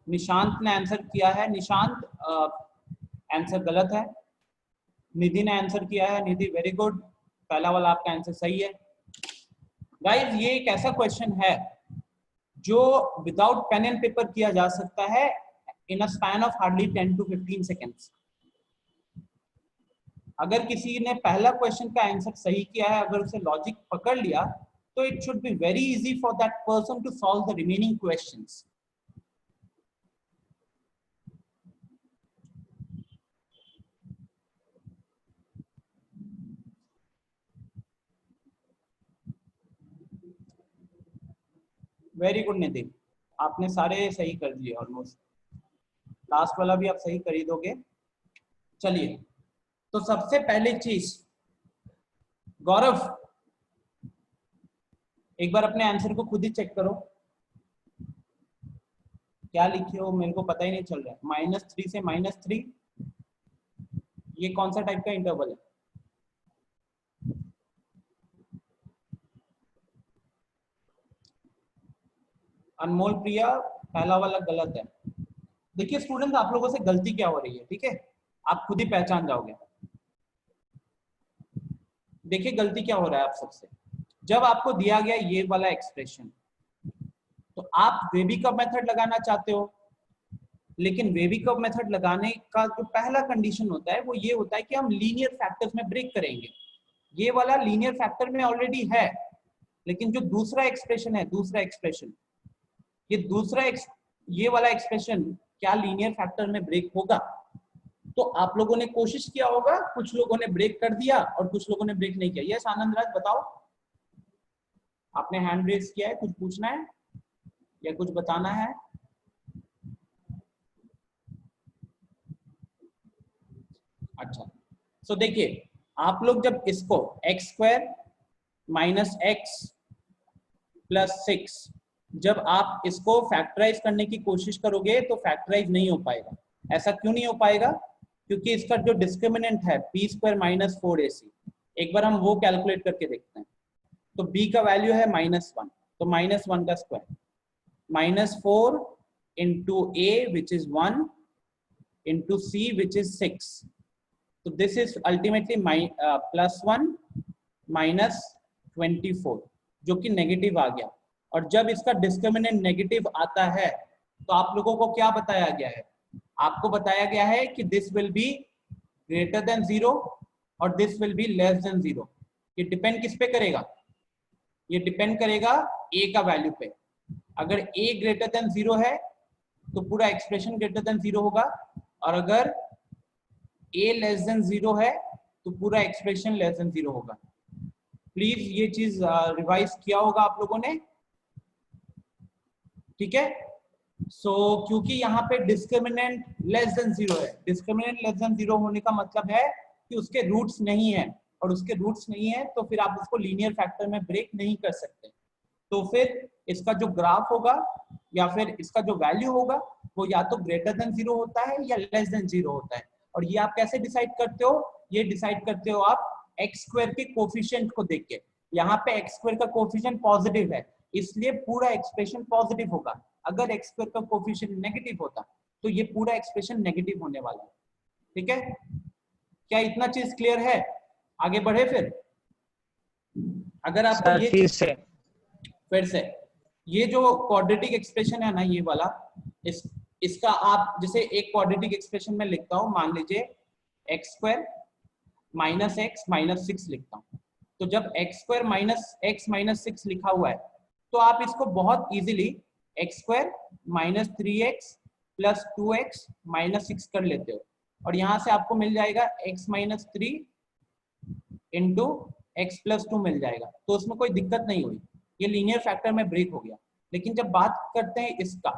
निशांत ने आंसर किया है। निशांत आंसर गलत है। निधि ने आंसर किया है। निधि वेरी गुड, पहला वाला आपका आंसर सही है। गाइस ये एक ऐसा क्वेश्चन है जो विदाउट पेन एंड पेपर किया जा सकता है in a span of hardly 10 to 15 seconds. अगर किसी ने पहला क्वेश्चन का आंसर सही किया है, अगर उसे लॉजिक पकड़ लिया, तो it should be very easy for that person to solve the remaining questions. Very good Nidhi, आपने सारे सही कर दिए ऑलमोस्ट। लास्ट वाला भी आप सही कर ही दोगे। चलिए, तो सबसे पहली चीज, गौरव एक बार अपने आंसर को खुद ही चेक करो, क्या लिखे हो मेरे को पता ही नहीं चल रहा है। -3 से -3, ये कौन सा टाइप का इंटरवल है? अनमोल प्रिया, पहला वाला गलत है। देखिए स्टूडेंट, आप लोगों से गलती क्या हो रही है, ठीक है, आप खुद ही पहचान जाओगे। देखिए गलती क्या हो रहा है आप सबसे। जब आपको दिया गया ये वाला एक्सप्रेशन, तो आप वेबिकव मेथड लगाना चाहते हो, लेकिन वेबिकव मेथड लगाने का जो पहला कंडीशन होता है वो ये होता है कि हम लीनियर फैक्टर्स में ब्रेक करेंगे। ये वाला लीनियर फैक्टर में ऑलरेडी है, लेकिन जो दूसरा एक्सप्रेशन है, दूसरा एक्सप्रेशन, ये वाला एक्सप्रेशन क्या लीनियर फैक्टर में ब्रेक होगा? तो आप लोगों ने कोशिश किया होगा, कुछ लोगों ने ब्रेक कर दिया और कुछ लोगों ने ब्रेक नहीं किया। यस आनंद राज बताओ, आपने हैंड रेज किया है, कुछ पूछना है या कुछ बताना है? अच्छा, सो देखिए, आप लोग जब इसको x² - x + 6 जब आप इसको फैक्टराइज करने की कोशिश करोगे तो फैक्टराइज नहीं हो पाएगा। ऐसा क्यों नहीं हो पाएगा? क्योंकि इसका जो डिस्क्रिमिनेंट है p² - 4ac, एक बार हम वो कैलकुलेट करके देखते हैं। तो b का वैल्यू है -1, तो -1 का square, -4 into a which is 1 into c which is 6, तो दिस इज अल्टीमेटली +1 - 24 जो कि नेगेटिव आ गया। और जब इसका डिस्क्रिमिनेंट नेगेटिव आता है तो आप लोगों को क्या बताया गया है? आपको बताया गया है कि this will B greater then 0 और this will be less than 0। ये डिपेंड किस पे करेगा? ये डिपेंड करेगा a का वैल्यू पे। अगर a ग्रेटर देन 0 है तो पूरा एक्सप्रेशन ग्रेटर देन 0 होगा, और अगर a लेस देन 0 है तो पूरा एक्सप्रेशन लेस देन 0 होगा। प्लीज ये चीज रिवाइज किया होगा आप लोगों ने, ठीक है? क्योंकि यहाँ पे डिस्क्रिमिनेंट लेस देन 0 है। डिस्क्रिमिनेंट लेस देन 0 होने का मतलब है कि उसके रूट्स नहीं है, और उसके रूट्स नहीं है तो फिर आप उसको लीनियर फैक्टर में ब्रेक नहीं कर सकते। तो फिर इसका जो ग्राफ होगा या फिर इसका जो वैल्यू होगा वो या तो ग्रेटर देन 0 होता है या लेस देन 0 होता है। और ये आप कैसे डिसाइड करते हो? ये डिसाइड करते हो आप एक्स स्क्वायर के कोफिशिएंट को देख के। यहाँ पे एक्स स्क्वायर का कोफिशिएंट पॉजिटिव है, इसलिए पूरा एक्सप्रेशन पॉजिटिव होगा। अगर एक्स स्क्वायर का कोफिशिएंट नेगेटिव होता तो ये पूरा एक्सप्रेशन नेगेटिव होने वाला है। ठीक है, क्या इतना चीज क्लियर है? आगे बढ़े फिर। अगर आपको सर ये फिर से ये जो क्वाड्रेटिक एक्सप्रेशन है ना, ये वाला, इसका आप जैसे एक क्वाड्रेटिक एक्सप्रेशन में लिखता हूं, मान लीजिए x square minus x minus 6 लिखता हूं। तो जब x square minus x minus 6 लिखा हुआ है तो आप इसको बहुत easily x square minus 3x plus 2x minus 6 कर लेते हो, और यहां से आपको मिल जाएगा x minus 3 into x plus 2 मिल जाएगा। तो उसमें कोई दिक्कत नहीं हुई, ये लीनियर फैक्टर में ब्रेक हो गया। लेकिन जब बात करते हैं इसका,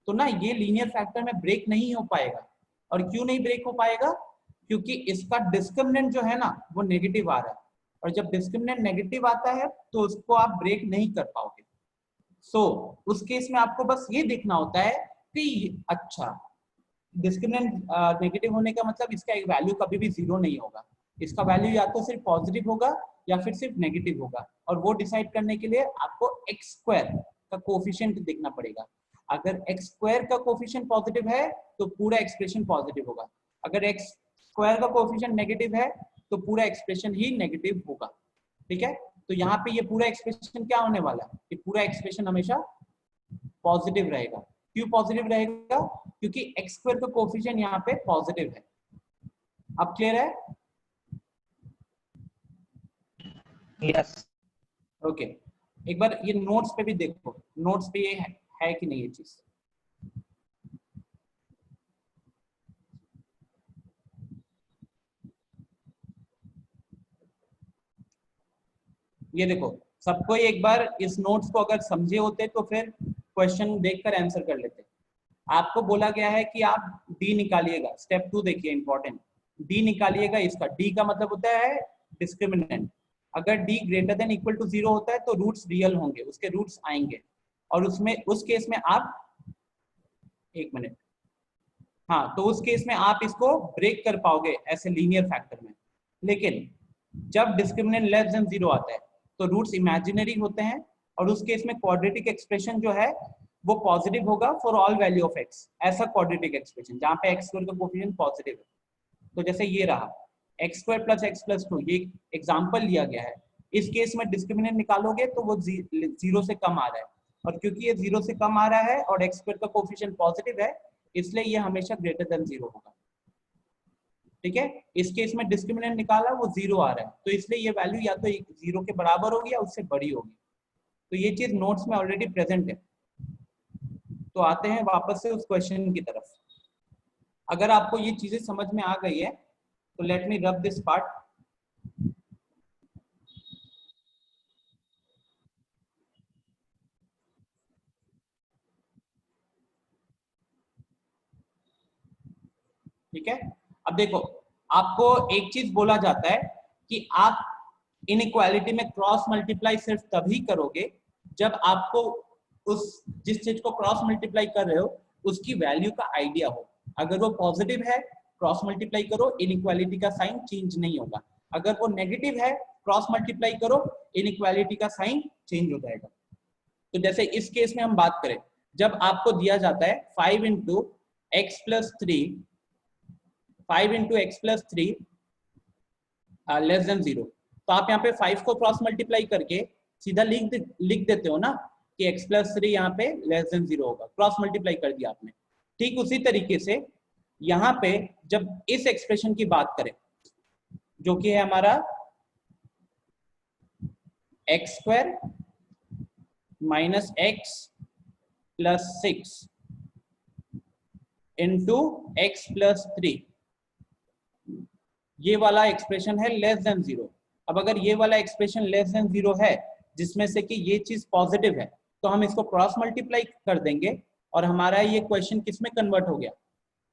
तो ना ये लीनियर फैक्टर में ब्रेक नहीं हो पाएगा। और क्यों नहीं ब्रेक हो पाएगा? क्योंकि इसका डिस्क्रिमिनेंट जो है ना वो नेगेटिव आ रहा है, और जब डिस्क्रिमिनेंट नेगेटिव आता है तो उसको आप ब्रेक नहीं कर पाओगे। सो उस केस में आपको बस ये देखना होता है कि अच्छा डिस्क्रिमिनेंट नेगेटिव होने का मतलब इसका एक वैल्यू कभी भी 0 नहीं होगा, इसका वैल्यू या तो सिर्फ पॉजिटिव होगा या फिर सिर्फ नेगेटिव होगा। और वो डिसाइड करने के लिए आपको एक्स स्क्वायर का कोफिशिएंट देखना पड़ेगा। अगर एक्स स्क्वायर का कोफिशिएंट पॉजिटिव है तो पूरा एक्सप्रेशन पॉजिटिव होगा, अगर एक्स स्क्वायर का कोफिशिएंट नेगेटिव है तो पूरा एक्सप्रेशन ही नेगेटिव होगा। ठीक है, तो यहाँ पे ये पूरा एक्सप्रेशन क्या होने वाला है कि पूरा एक्सप्रेशन हमेशा पॉजिटिव रहेगा। क्यों पॉजिटिव रहेगा? क्योंकि एक्स स्क्वायर का कोफिशिएंट यहाँ पे पॉजिटिव है। अब क्लियर है? यस। ओके, एक बार ये नोट्स पे भी देखो, नोट्स पे ये है कि नहीं ये चीज। ये देखो, सबको एक बार इस नोट्स को अगर समझे होते तो फिर क्वेश्चन देखकर आंसर कर लेते। आपको बोला गया है कि आप डी निकालिएगा। स्टेप 2 देखिए, इंपॉर्टेंट, डी निकालिएगा। इसका डी का मतलब होता है डिस्क्रिमिनेंट। अगर D greater than equal to 0 होता है तो रूट्स रियल होंगे, उसके रूट्स आएंगे, और उसमें उस केस में आप एक मिनट, हाँ, तो उस केस में आप इसको ब्रेक कर पाओगे ऐसे लीनियर फैक्टर में। लेकिन जब डिस्क्रिमिनेंट लेस देन 0 आता है तो रूट्स इमेजिनरी होते हैं, और उस केस में क्वाड्रेटिक एक्सप्रेशन जो है वो पॉजिटिव होगा for all value of x. ऐसा क्वाड्रेटिक एक्सप्रेशन जहाँ पे एक्स स्क्वायर का कोफिशिएंट पॉजिटिव है। तो जैसे ये रहा x square plus x plus 2, ये एग्जाम्पल लिया गया है। इस केस में डिस्क्रिमिनेंट निकालोगे तो वो 0 से कम आ रहा है, और क्योंकि ये 0 से कम आ रहा है और एक्स स्क्वायर का कोफिशिएंट पॉजिटिव है, इसलिए ये हमेशा ग्रेटर देन 0 होगा। ठीक है, इस केस में डिस्क्रिमिनेंट निकाला वो 0 आ रहा है, तो इसलिए ये वैल्यू या तो 0 के बराबर होगी या उससे बड़ी होगी। तो ये चीज नोट्स में ऑलरेडी प्रेजेंट है। तो आते हैं वापस से उस क्वेश्चन की तरफ। अगर आपको ये चीजें समझ में आ गई है तो let me rub this part. ठीक है, अब देखो, आपको एक चीज बोला जाता है कि आप इनइक्वालिटी में क्रॉस मल्टीप्लाई सिर्फ तभी करोगे जब आपको उस जिस चीज को क्रॉस मल्टीप्लाई कर रहे हो उसकी वैल्यू का आइडिया हो। अगर वो पॉजिटिव है क्रॉस मल्टीप्लाई करो, इनइक्वालिटी का साइन चेंज नहीं होगा। अगर वो नेगेटिव है क्रॉस मल्टीप्लाई करो, इनइक्वालिटी का साइन चेंज हो जाएगा। तो जैसे इस केस में हम बात करें, जब आपको दिया जाता है 5 into x plus 3 less than 0, तो आप यहाँ पे 5 को क्रॉस मल्टीप्लाई करके सीधा लिख देते हो ना कि x प्लस 3 यहाँ पे लेस देन 0 होगा, क्रॉस मल्टीप्लाई कर दिया आपने। ठीक उसी तरीके से यहाँ पे जब इस एक्सप्रेशन की बात करें जो कि है हमारा x square minus x plus 6 into x plus 3, ये वाला एक्सप्रेशन है लेस देन 0। अब अगर ये वाला एक्सप्रेशन लेस देन 0 है जिसमें से कि ये चीज पॉजिटिव है, तो हम इसको क्रॉस मल्टीप्लाई कर देंगे और हमारा ये क्वेश्चन किस में कन्वर्ट हो गया?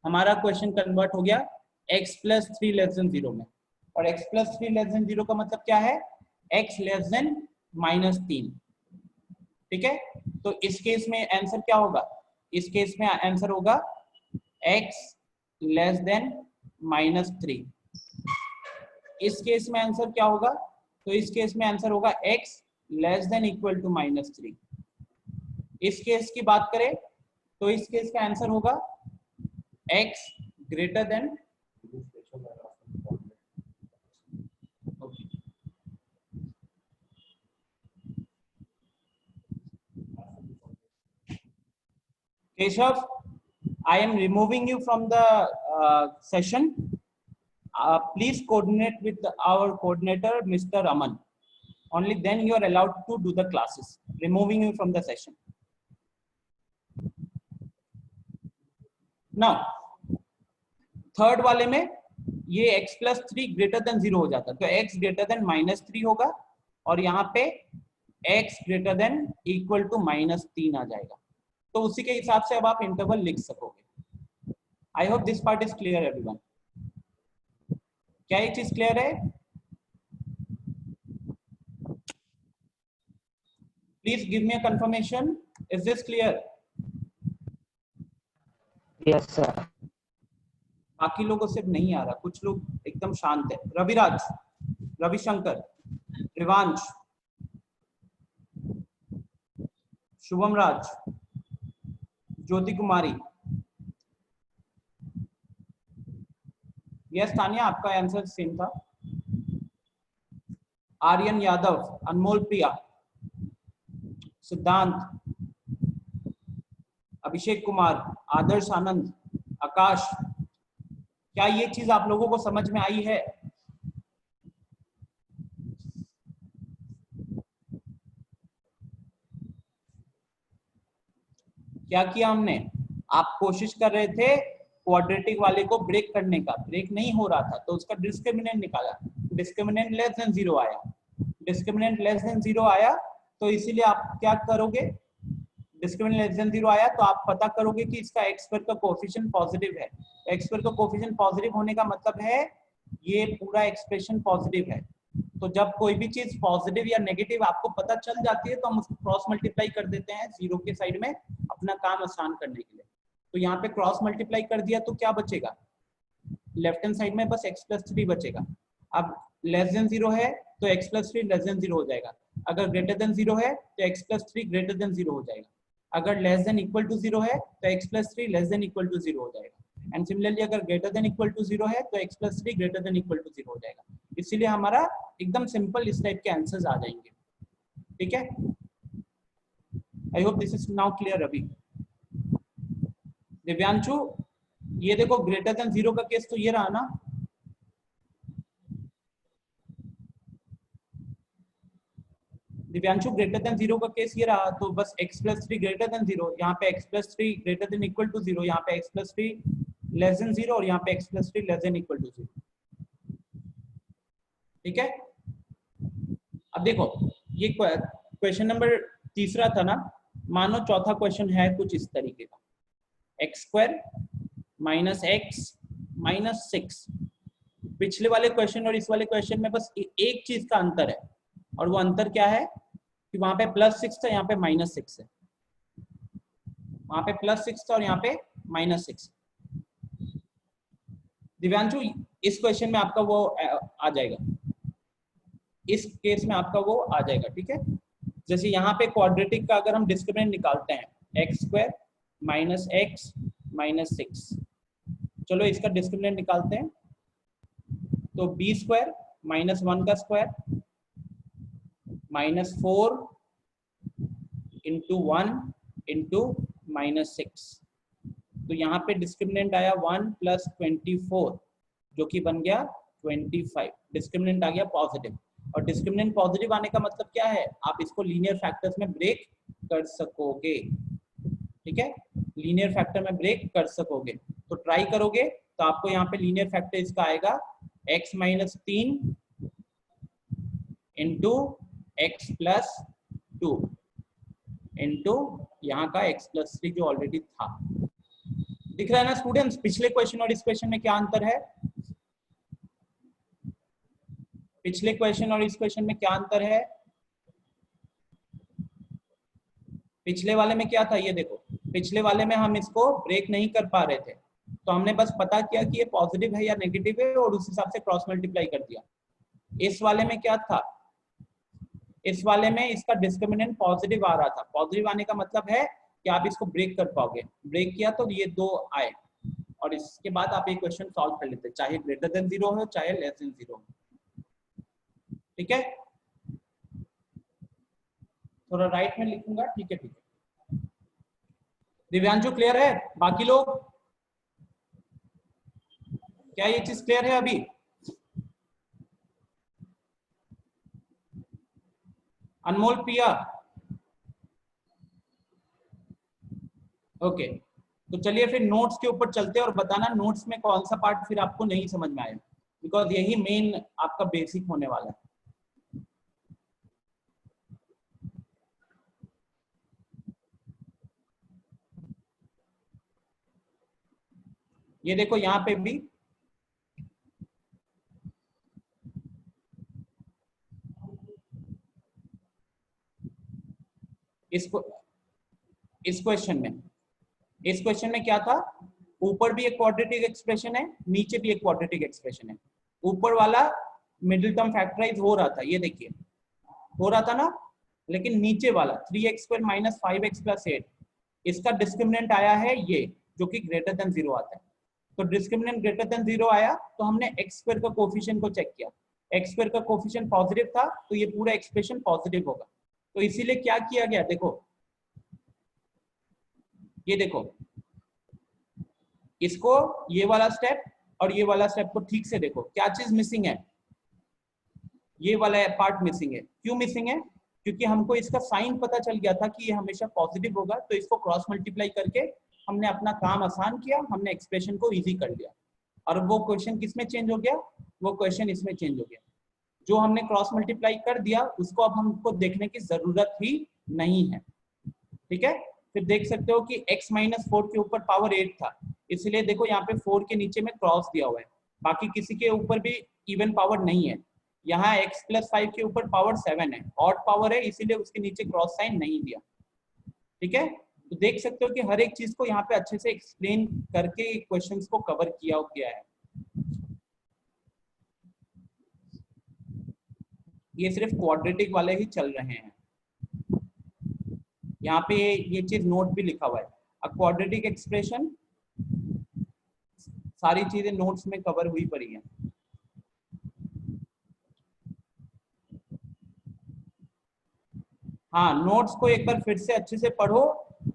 हमारा क्वेश्चन कन्वर्ट हो गया x प्लस 3 लेस देन 0 में। और x प्लस 3 लेस देन 0 का मतलब क्या है? x less then -3। ठीक है, तो इस केस में आंसर क्या होगा, इस केस में आंसर होगा x लेस देन -3। इस केस में आंसर क्या होगा, तो इस केस में आंसर होगा x less than equal to -3। इस केस की बात करें तो इस केस का आंसर होगा x greater then Keshav, I am removing you from the session. Please coordinate with our coordinator, Mr. Aman. Only then you are allowed to do the classes. Removing you from the session. Now, third वाले में ये x plus 3 greater than 0 हो जाता है, तो x greater than -3 होगा और यहाँ पे x greater than equal to -3 आ जाएगा। तो उसी के हिसाब से अब आप इंटरवल लिख सकोगे। I hope this part is clear everyone. क्या ये चीज क्लियर है? Please give me a confirmation, is this clear? Yes sir. बाकी लोगों से नहीं आ रहा, कुछ लोग एकदम शांत है। रविराज, रविशंकर, रिवांश, शुभम राज, ज्योति कुमारी। यस तानिया, आपका आंसर सेम था। आर्यन यादव, अनमोल प्रिया, सिद्धांत, अभिषेक कुमार, आदर्श आनंद, आकाश। क्या ये चीज आप लोगों को समझ में आई है? क्या किया हमने? आप कोशिश कर रहे थे क्वाड्रेटिक वाले को ब्रेक करने का, ब्रेक नहीं हो रहा था तो उसका डिस्क्रिमिनेंट निकाला, डिस्क्रिमिनेंट लेस देन 0 आया, डिस्क्रिमिनेंट लेस देन 0 आया तो इसीलिए आप क्या करोगे, डिस्क्रिमिनेंट लेस देन 0 आया तो आप पता करोगे कि इसका x स्क्वायर का कोएफिशिएंट पॉजिटिव है। x स्क्वायर का कोएफिशिएंट पॉजिटिव होने का मतलब है ये पूरा एक्सप्रेशन पॉजिटिव है। तो जब कोई भी चीज पॉजिटिव या नेगेटिव आपको पता चल जाती है तो हम उसको क्रॉस मल्टीप्लाई कर देते हैं 0 के साइड में अपना काम आसान करने के लिए। तो यहाँ पे क्रॉस मल्टीप्लाई कर दिया तो क्या बचेगा, लेफ्ट हैंड साइड में बस x प्लस 3 बचेगा। अब लेस देन 0 है तो x प्लस 3 लेस देन 0 हो जाएगा, अगर ग्रेटर देन 0 है तो x प्लस 3 ग्रेटर देन 0 हो जाएगा, अगर लेस देन इक्वल टू 0 है तो x plus 3 less than equal to 0 हो जाएगा, एंड सिमिलरली अगर ग्रेटर देन इक्वल टू 0 है तो x plus 3 greater than equal to 0 हो जाएगा। इसीलिए हमारा एकदम सिंपल इस टाइप के आंसर्स आ जाएंगे। ठीक है, I hope this is now clear. अभी दिव्यांशु, ये देखो ग्रेटर देन 0 का केस तो ये रहा ना, दिव्यांशु ग्रेटर देन 0 का केस ये रहा, तो बस x प्लस 3 ग्रेटर देन 0, यहाँ पे x plus 3 greater than equal to 0, यहाँ पे x प्लस 3 लेस देन 0 और यहाँ पे x plus 3 less than equal to 0। ठीक है, अब देखो ये क्वेश्चन नंबर तीसरा था ना, मानो चौथा क्वेश्चन है कुछ इस तरीके का, x square minus x minus 6। पिछले वाले क्वेश्चन और इस वाले क्वेश्चन में बस एक चीज का अंतर है, और वो अंतर क्या है कि वहां पे +6 था, यहाँ पे -6 है, वहां पे +6 था और यहाँ पे -6। दिव्यांशु, इस क्वेश्चन में आपका वो आ जाएगा, इस केस में आपका वो आ जाएगा। ठीक है, जैसे यहाँ पे क्वाड्रेटिक का अगर हम डिस्क्रिमिनेंट निकालते हैं x square minus x minus 6, चलो इसका डिस्क्रिमिनेंट निकालते हैं, तो बी स्क्वायर माइनस 1 का स्क्वायर -4 इंटू 1 इंटू -6, तो यहाँ पे डिस्क्रिमिनेंट आया 1 + 24 जो कि बन गया 25, डिस्क्रिमिनेंट आ गया पॉजिटिव। और डिस्क्रिमिनेंट पॉजिटिव आने का मतलब क्या है, आप इसको लीनियर फैक्टर्स में ब्रेक कर सकोगे। ठीक है, लीनियर फैक्टर में ब्रेक कर सकोगे, तो ट्राई करोगे तो आपको यहाँ पे लीनियर फैक्टर इसका आएगा x - 3 इंटू x + 2 इंटू यहाँ का x + 3 जो ऑलरेडी था। दिख रहा है ना स्टूडेंट्स, पिछले क्वेश्चन और इस क्वेश्चन में क्या अंतर है, पिछले क्वेश्चन और इस क्वेश्चन में क्या अंतर है? पिछले वाले में क्या था, ये देखो, पिछले वाले में हम इसको ब्रेक नहीं कर पा रहे थे, तो हमने बस पता किया कि ये पॉजिटिव है या नेगेटिव है और उस हिसाब से क्रॉस मल्टीप्लाई कर दिया। इस वाले में क्या था, इस वाले में इसका डिस्क्रिमिनेंट पॉजिटिव आ रहा था। पॉजिटिव आने का मतलब है कि आप इसको ब्रेक कर पाओगे। ब्रेक किया तो ये 2 आए और इसके बाद आप ये क्वेश्चन सॉल्व कर लेते, चाहे ग्रेटर देन 0 हो चाहे लेस देन 0 हो। ठीक है, थोड़ा राइट में लिखूंगा। ठीक है ठीक है, दिव्यांशु क्लियर है? बाकी लोग, क्या ये चीज क्लियर है अभी? अनमोल, पिया, ओके। तो चलिए फिर नोट्स के ऊपर चलते हैं और बताना नोट्स में कौन सा पार्ट फिर आपको नहीं समझ में आया, बिकॉज यही मेन आपका बेसिक होने वाला है। ये देखो यहाँ पे भी इस क्वेश्चन में क्या था, ऊपर भी एक क्वाड्रेटिक एक्सप्रेशन है, नीचे भी एक क्वाड्रेटिक एक्सप्रेशन है। ऊपर वाला मिडिल टर्म फैक्टराइज हो रहा था, ये देखिए हो रहा था ना, लेकिन नीचे वाला 3x² - 5x + 8 इसका डिस्क्रिमिनेंट आया है ये, जो कि ग्रेटर देन 0 आता है। तो डिस्क्रिमिनेंट ग्रेटर देन 0 आया तो हमने x² का कोफिशिएंट को चेक किया, x² का कोफिशिएंट पॉजिटिव था तो ये पूरा एक्सप्रेशन पॉजिटिव होगा। तो इसीलिए क्या किया गया, देखो ये देखो, इसको ये वाला स्टेप और ये वाला स्टेप को ठीक से देखो, क्या चीज मिसिंग है, ये वाला पार्ट मिसिंग है। क्यों मिसिंग है? क्योंकि हमको इसका साइन पता चल गया था कि ये हमेशा पॉजिटिव होगा, तो इसको क्रॉस मल्टीप्लाई करके हमने अपना काम आसान किया, हमने एक्सप्रेशन को इजी कर लिया। और वो क्वेश्चन किस में चेंज हो गया, वो क्वेश्चन इसमें चेंज हो गया। जो हमने क्रॉस मल्टीप्लाई कर दिया उसको अब हमको देखने की जरूरत ही नहीं है। ठीक है, फिर देख सकते हो कि x - 4 के ऊपर पावर 8 था, इसलिए देखो यहाँ पे 4 के नीचे में क्रॉस दिया हुआ है। बाकी किसी के ऊपर भी इवन पावर नहीं है, यहाँ x + 5 के ऊपर पावर 7 है, ऑड पावर है, इसीलिए उसके नीचे क्रॉस साइन नहीं दिया। ठीक है, तो देख सकते हो कि हर एक चीज को यहाँ पे अच्छे से एक्सप्लेन करके क्वेश्चंस को कवर किया गया है। ये सिर्फ क्वाड्रेटिक वाले ही चल रहे हैं। यहाँ पे ये चीज नोट भी लिखा हुआ है, अ क्वाड्रेटिक एक्सप्रेशन, सारी चीजें नोट्स में कवर हुई पड़ी है। हाँ, नोट्स को एक बार फिर से अच्छे से पढ़ो,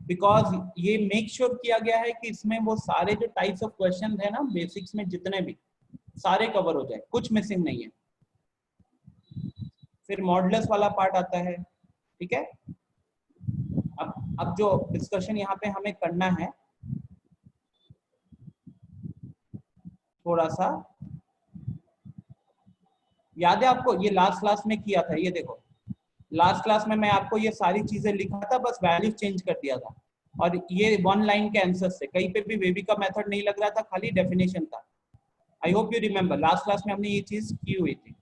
बिकॉज ये मेक श्योर किया गया है कि इसमें वो सारे जो टाइप्स ऑफ क्वेश्चन है ना बेसिक्स में, जितने भी सारे कवर हो जाए, कुछ मिसिंग नहीं है। फिर मॉडुलस वाला पार्ट आता है। ठीक है, अब जो डिस्कशन यहाँ पे हमें करना है, थोड़ा सा याद है आपको, ये लास्ट क्लास में किया था, ये देखो लास्ट क्लास में मैं आपको ये सारी चीजें लिखा था, बस वैल्यू चेंज कर दिया था, और ये 1 लाइन के आंसर से, कहीं पे भी वेबी का मेथड नहीं लग रहा था, खाली डेफिनेशन था। I hope you remember, last class में हमने ये चीज की हुई थी।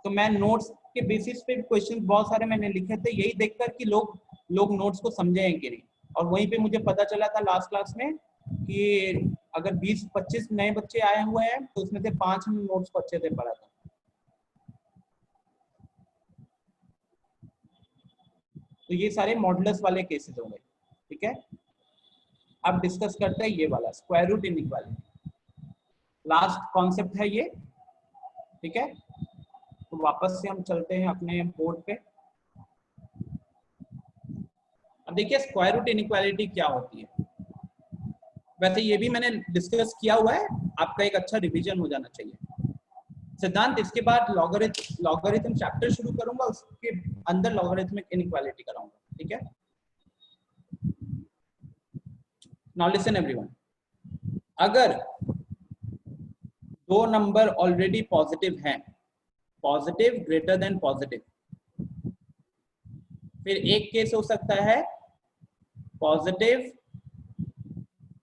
तो मैं नोट्स के बेसिस पे क्वेश्चन बहुत सारे मैंने लिखे थे, यही देखकर कि लोग नोट्स को समझे हैं कि नहीं। और वहीं पे मुझे पता चला था लास्ट क्लास में कि अगर 20-25 नए बच्चे आए हुए हैं तो उसमें से 5 नोट्स को अच्छे से पढ़ा था। तो ये सारे मॉडुलस वाले केसेस हो गए। ठीक है, अब डिस्कस करते हैं ये वाला square root inequality, last concept है ये। ठीक है, तो वापस से हम चलते हैं अपने बोर्ड पे। अब देखिए स्क्वायर रूट इनइक्वालिटी क्या होती है। वैसे ये भी मैंने डिस्कस किया हुआ है, आपका एक अच्छा रिवीजन हो जाना चाहिए। सिद्धांत, इसके बाद लॉगरिथम चैप्टर शुरू करूंगा, उसके अंदर लॉगरिथमिक इनइक्वालिटी कराऊंगा। ठीक है, नाउ लिसन एवरीवन, अगर 2 नंबर ऑलरेडी पॉजिटिव हैं, पॉजिटिव ग्रेटर देन पॉजिटिव, फिर एक केस हो सकता है पॉजिटिव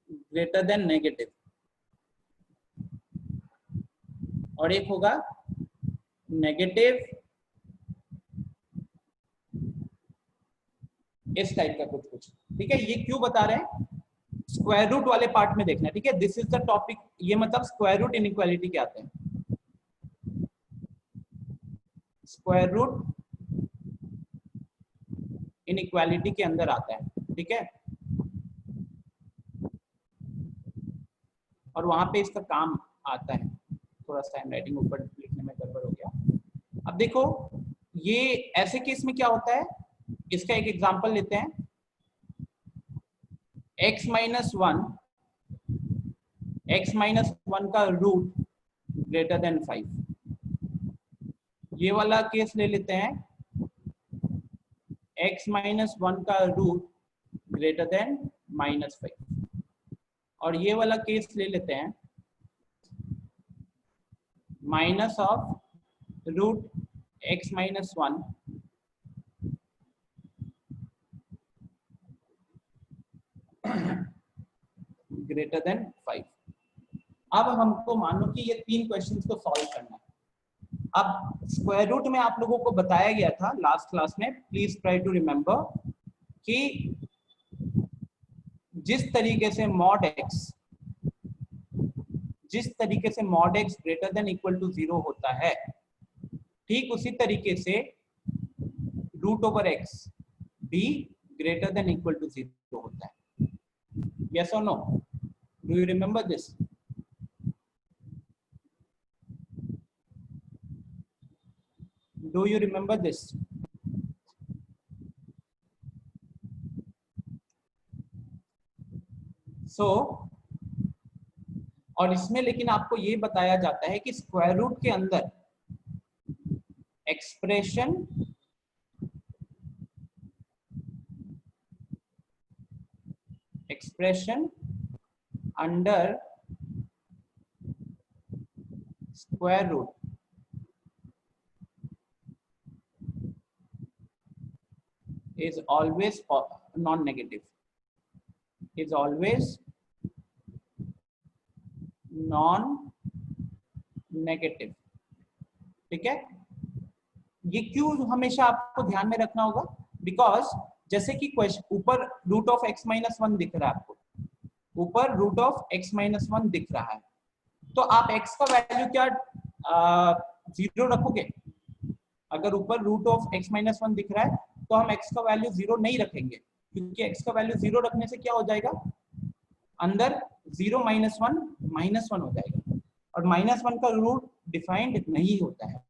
ग्रेटर देन नेगेटिव, और एक होगा नेगेटिव इस टाइप का कुछ कुछ, ठीक है। ये क्यों बता रहे हैं, स्क्वायर रूट वाले पार्ट में देखना है, ठीक है। दिस इज द टॉपिक, ये मतलब स्क्वायर रूट इनइक्वालिटी क्या आते हैं, स्क्वायर रूट इनइक्वालिटी के अंदर आता है, ठीक है। और वहां पे इसका काम आता है। थोड़ा सा हैंडराइटिंग ऊपर लिखने में गड़बड़ हो गया। अब देखो ये ऐसे केस में क्या होता है, इसका एक एग्जांपल लेते हैं। x माइनस वन का रूट ग्रेटर देन 5, ये वाला केस ले लेते हैं। x माइनस वन का रूट ग्रेटर देन -5, और ये वाला केस ले लेते हैं minus of root x minus one greater than 5। अब हमको मानो कि ये 3 क्वेश्चंस को सॉल्व करना है। अब स्क्वायर रूट में आप लोगों को बताया गया था लास्ट क्लास में, प्लीज ट्राई टू रिमेम्बर, कि जिस तरीके से mod x greater than equal to 0 होता है, ठीक उसी तरीके से रूट ओवर x भी ग्रेटर देन इक्वल टू 0 होता है। यस और no, do you remember this? Do you remember this? So, और इसमें लेकिन आपको ये बताया जाता है कि स्क्वायर रूट के अंदर expression under square root is always non-negative, is always non-negative, ठीक है। ये क्यों हमेशा आपको ध्यान में रखना होगा, बिकॉज जैसे कि क्वेश्चन ऊपर root of x minus one दिख रहा है, आपको ऊपर root of x minus one दिख रहा है, तो आप x का वैल्यू क्या 0 रखोगे? अगर ऊपर root of x minus one दिख रहा है तो हम x का वैल्यू 0 नहीं रखेंगे, क्योंकि x का वैल्यू 0 रखने से क्या हो जाएगा, अंदर 0 माइनस वन हो जाएगा, और -1 का रूट डिफाइंड नहीं होता है।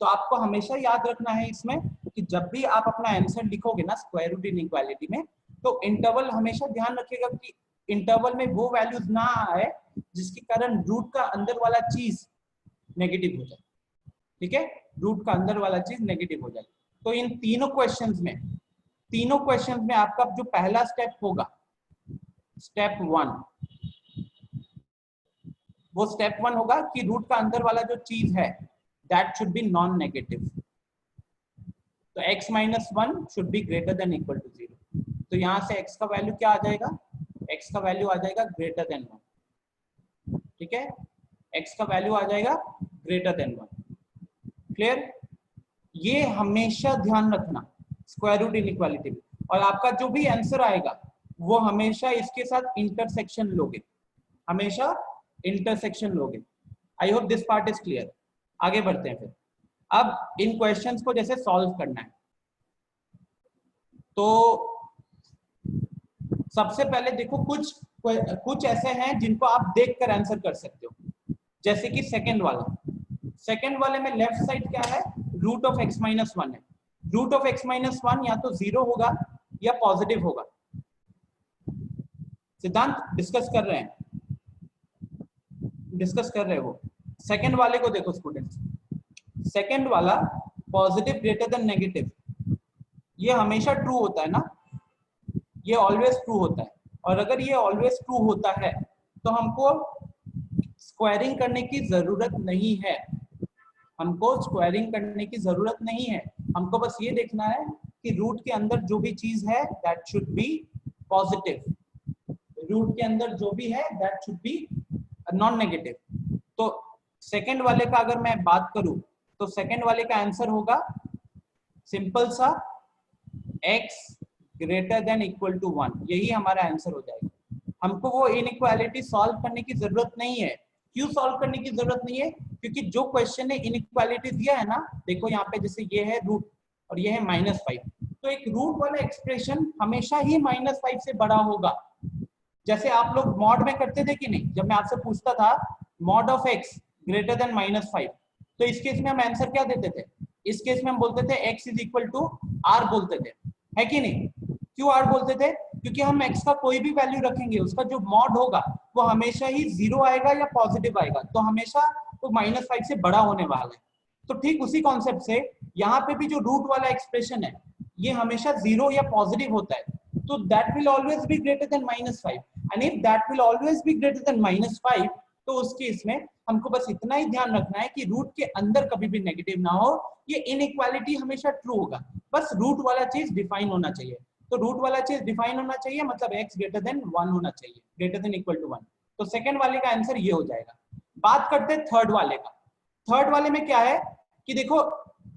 तो आपको हमेशा याद रखना है इसमें कि जब भी आप अपना आंसर लिखोगे ना स्क्वायर रूट इनइक्वालिटी में, तो इंटरवल हमेशा ध्यान रखिएगा कि इंटरवल में वो वैल्यूज ना आए जिसके कारण रूट का अंदर वाला चीज नेगेटिव हो जाए, ठीक है, रूट का अंदर वाला चीज नेगेटिव हो जाए। तो इन तीनों क्वेश्चंस में आपका जो पहला स्टेप होगा, स्टेप 1, वो स्टेप 1 होगा कि रूट का अंदर वाला जो चीज है that should be non negative. तो x minus one should be greater than equal to 0। तो यहां से x का वैल्यू क्या आ जाएगा, x का वैल्यू आ जाएगा ग्रेटर देन 1, ठीक है, x का वैल्यू आ जाएगा ग्रेटर देन 1। क्लियर? ये हमेशा ध्यान रखना स्क्वायर रूट इनइक्वालिटी में, और आपका जो भी आंसर आएगा वो हमेशा इसके साथ इंटरसेक्शन लोगे, हमेशा इंटरसेक्शन लोगे। I hope this part is clear. आगे बढ़ते हैं फिर। अब इन क्वेश्चंस को जैसे सॉल्व करना है, तो सबसे पहले देखो कुछ ऐसे हैं जिनको आप देखकर आंसर कर सकते हो, जैसे कि सेकंड वाले में लेफ्ट साइड क्या है, root of x minus one है। Root of x minus one या तो 0 होगा या पॉजिटिव होगा। सिद्धांत डिस्कस कर रहे हो। सेकंड वाले को देखो स्टूडेंट्स, सेकंड वाला पॉजिटिव ग्रेटर देन नेगेटिव, ये हमेशा ट्रू होता है ना, ये ऑलवेज ट्रू होता है। और अगर ये ऑलवेज ट्रू होता है तो हमको स्क्वायरिंग करने की जरूरत नहीं है, हमको बस ये देखना है कि रूट के अंदर जो भी चीज है that should be positive, root के अंदर जो भी है that should be non negative. तो सेकंड वाले का अगर मैं बात करूं तो सेकंड वाले का आंसर होगा सिंपल सा x greater than equal to 1, यही हमारा आंसर हो जाएगा। हमको वो इनइक्वालिटी सॉल्व करने की जरूरत नहीं है। क्यों सॉल्व करने की जरूरत नहीं है? क्योंकि जो क्वेश्चन ने इनइक्वालिटी दिया है ना, देखो यहाँ पे जैसे ये है रूट और ये है -5, तो एक रूट वाला एक्सप्रेशन हमेशा ही -5 से बड़ा होगा। जैसे आप लोग मॉड में करते थे कि नहीं, जब मैं आपसे पूछता था mod of x greater than -5, तो इस केस में हम आंसर क्या देते थे? इस केस में हम बोलते थे x is equal to r बोलते थे, है कि नहीं? क्यों r बोलते थे? क्योंकि हम x का कोई भी वैल्यू रखेंगे उसका जो मॉड होगा वो हमेशा ही 0 आएगा या पॉजिटिव आएगा, तो हमेशा वो -5 से बड़ा होने वाला है। तो ठीक उसी कॉन्सेप्ट से यहाँ पे भी जो रूट वाला एक्सप्रेशन है ये हमेशा 0 या पॉजिटिव होता है, तो that will always be greater than -5, and if that will always be greater than -5, तो उस केस में हमको बस इतना ही ध्यान रखना है कि रूट के अंदर कभी भी नेगेटिव ना हो, ये इनइक्वालिटी हमेशा ट्रू होगा। बस रूट वाला चीज डिफाइन होना चाहिए, तो रूट वाला चीज डिफाइन होना चाहिए मतलब x ग्रेटर देन 1 होना चाहिए, ग्रेटर देन इक्वल टू 1। तो सेकंड वाले का आंसर ये हो जाएगा। बात करते हैं थर्ड वाले का। थर्ड वाले में क्या है कि देखो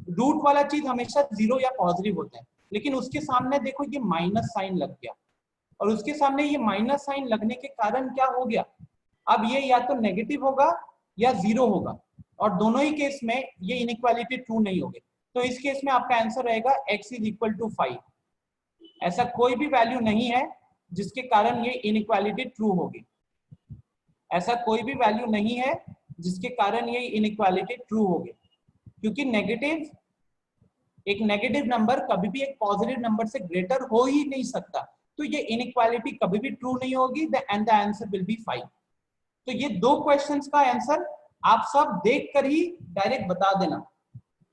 रूट वाला चीज हमेशा 0 या पॉजिटिव होता है, लेकिन उसके सामने देखो ये माइनस साइन लग गया, और उसके सामने ये माइनस साइन लगने के कारण क्या हो गया, अब ये या तो नेगेटिव होगा या 0 होगा, और दोनों ही केस में ये इनइक्वालिटी ट्रू नहीं होगी। तो इस केस में आपका आंसर रहेगा x इज इक्वल टू 5। ऐसा कोई भी वैल्यू नहीं है जिसके कारण ये इनइक्वालिटी ट्रू होगी, ऐसा कोई भी वैल्यू नहीं है जिसके कारण ये इनइक्वालिटी ट्रू होगी, क्योंकि एक नेगेटिव नंबर कभी भी एक पॉजिटिव नंबर से ग्रेटर हो ही नहीं सकता, तो ये इनइक्वालिटी कभी भी ट्रू नहीं होगी, and the answer will B 5। तो ये दो क्वेश्चंस का आंसर आप सब देखकर ही डायरेक्ट बता देना,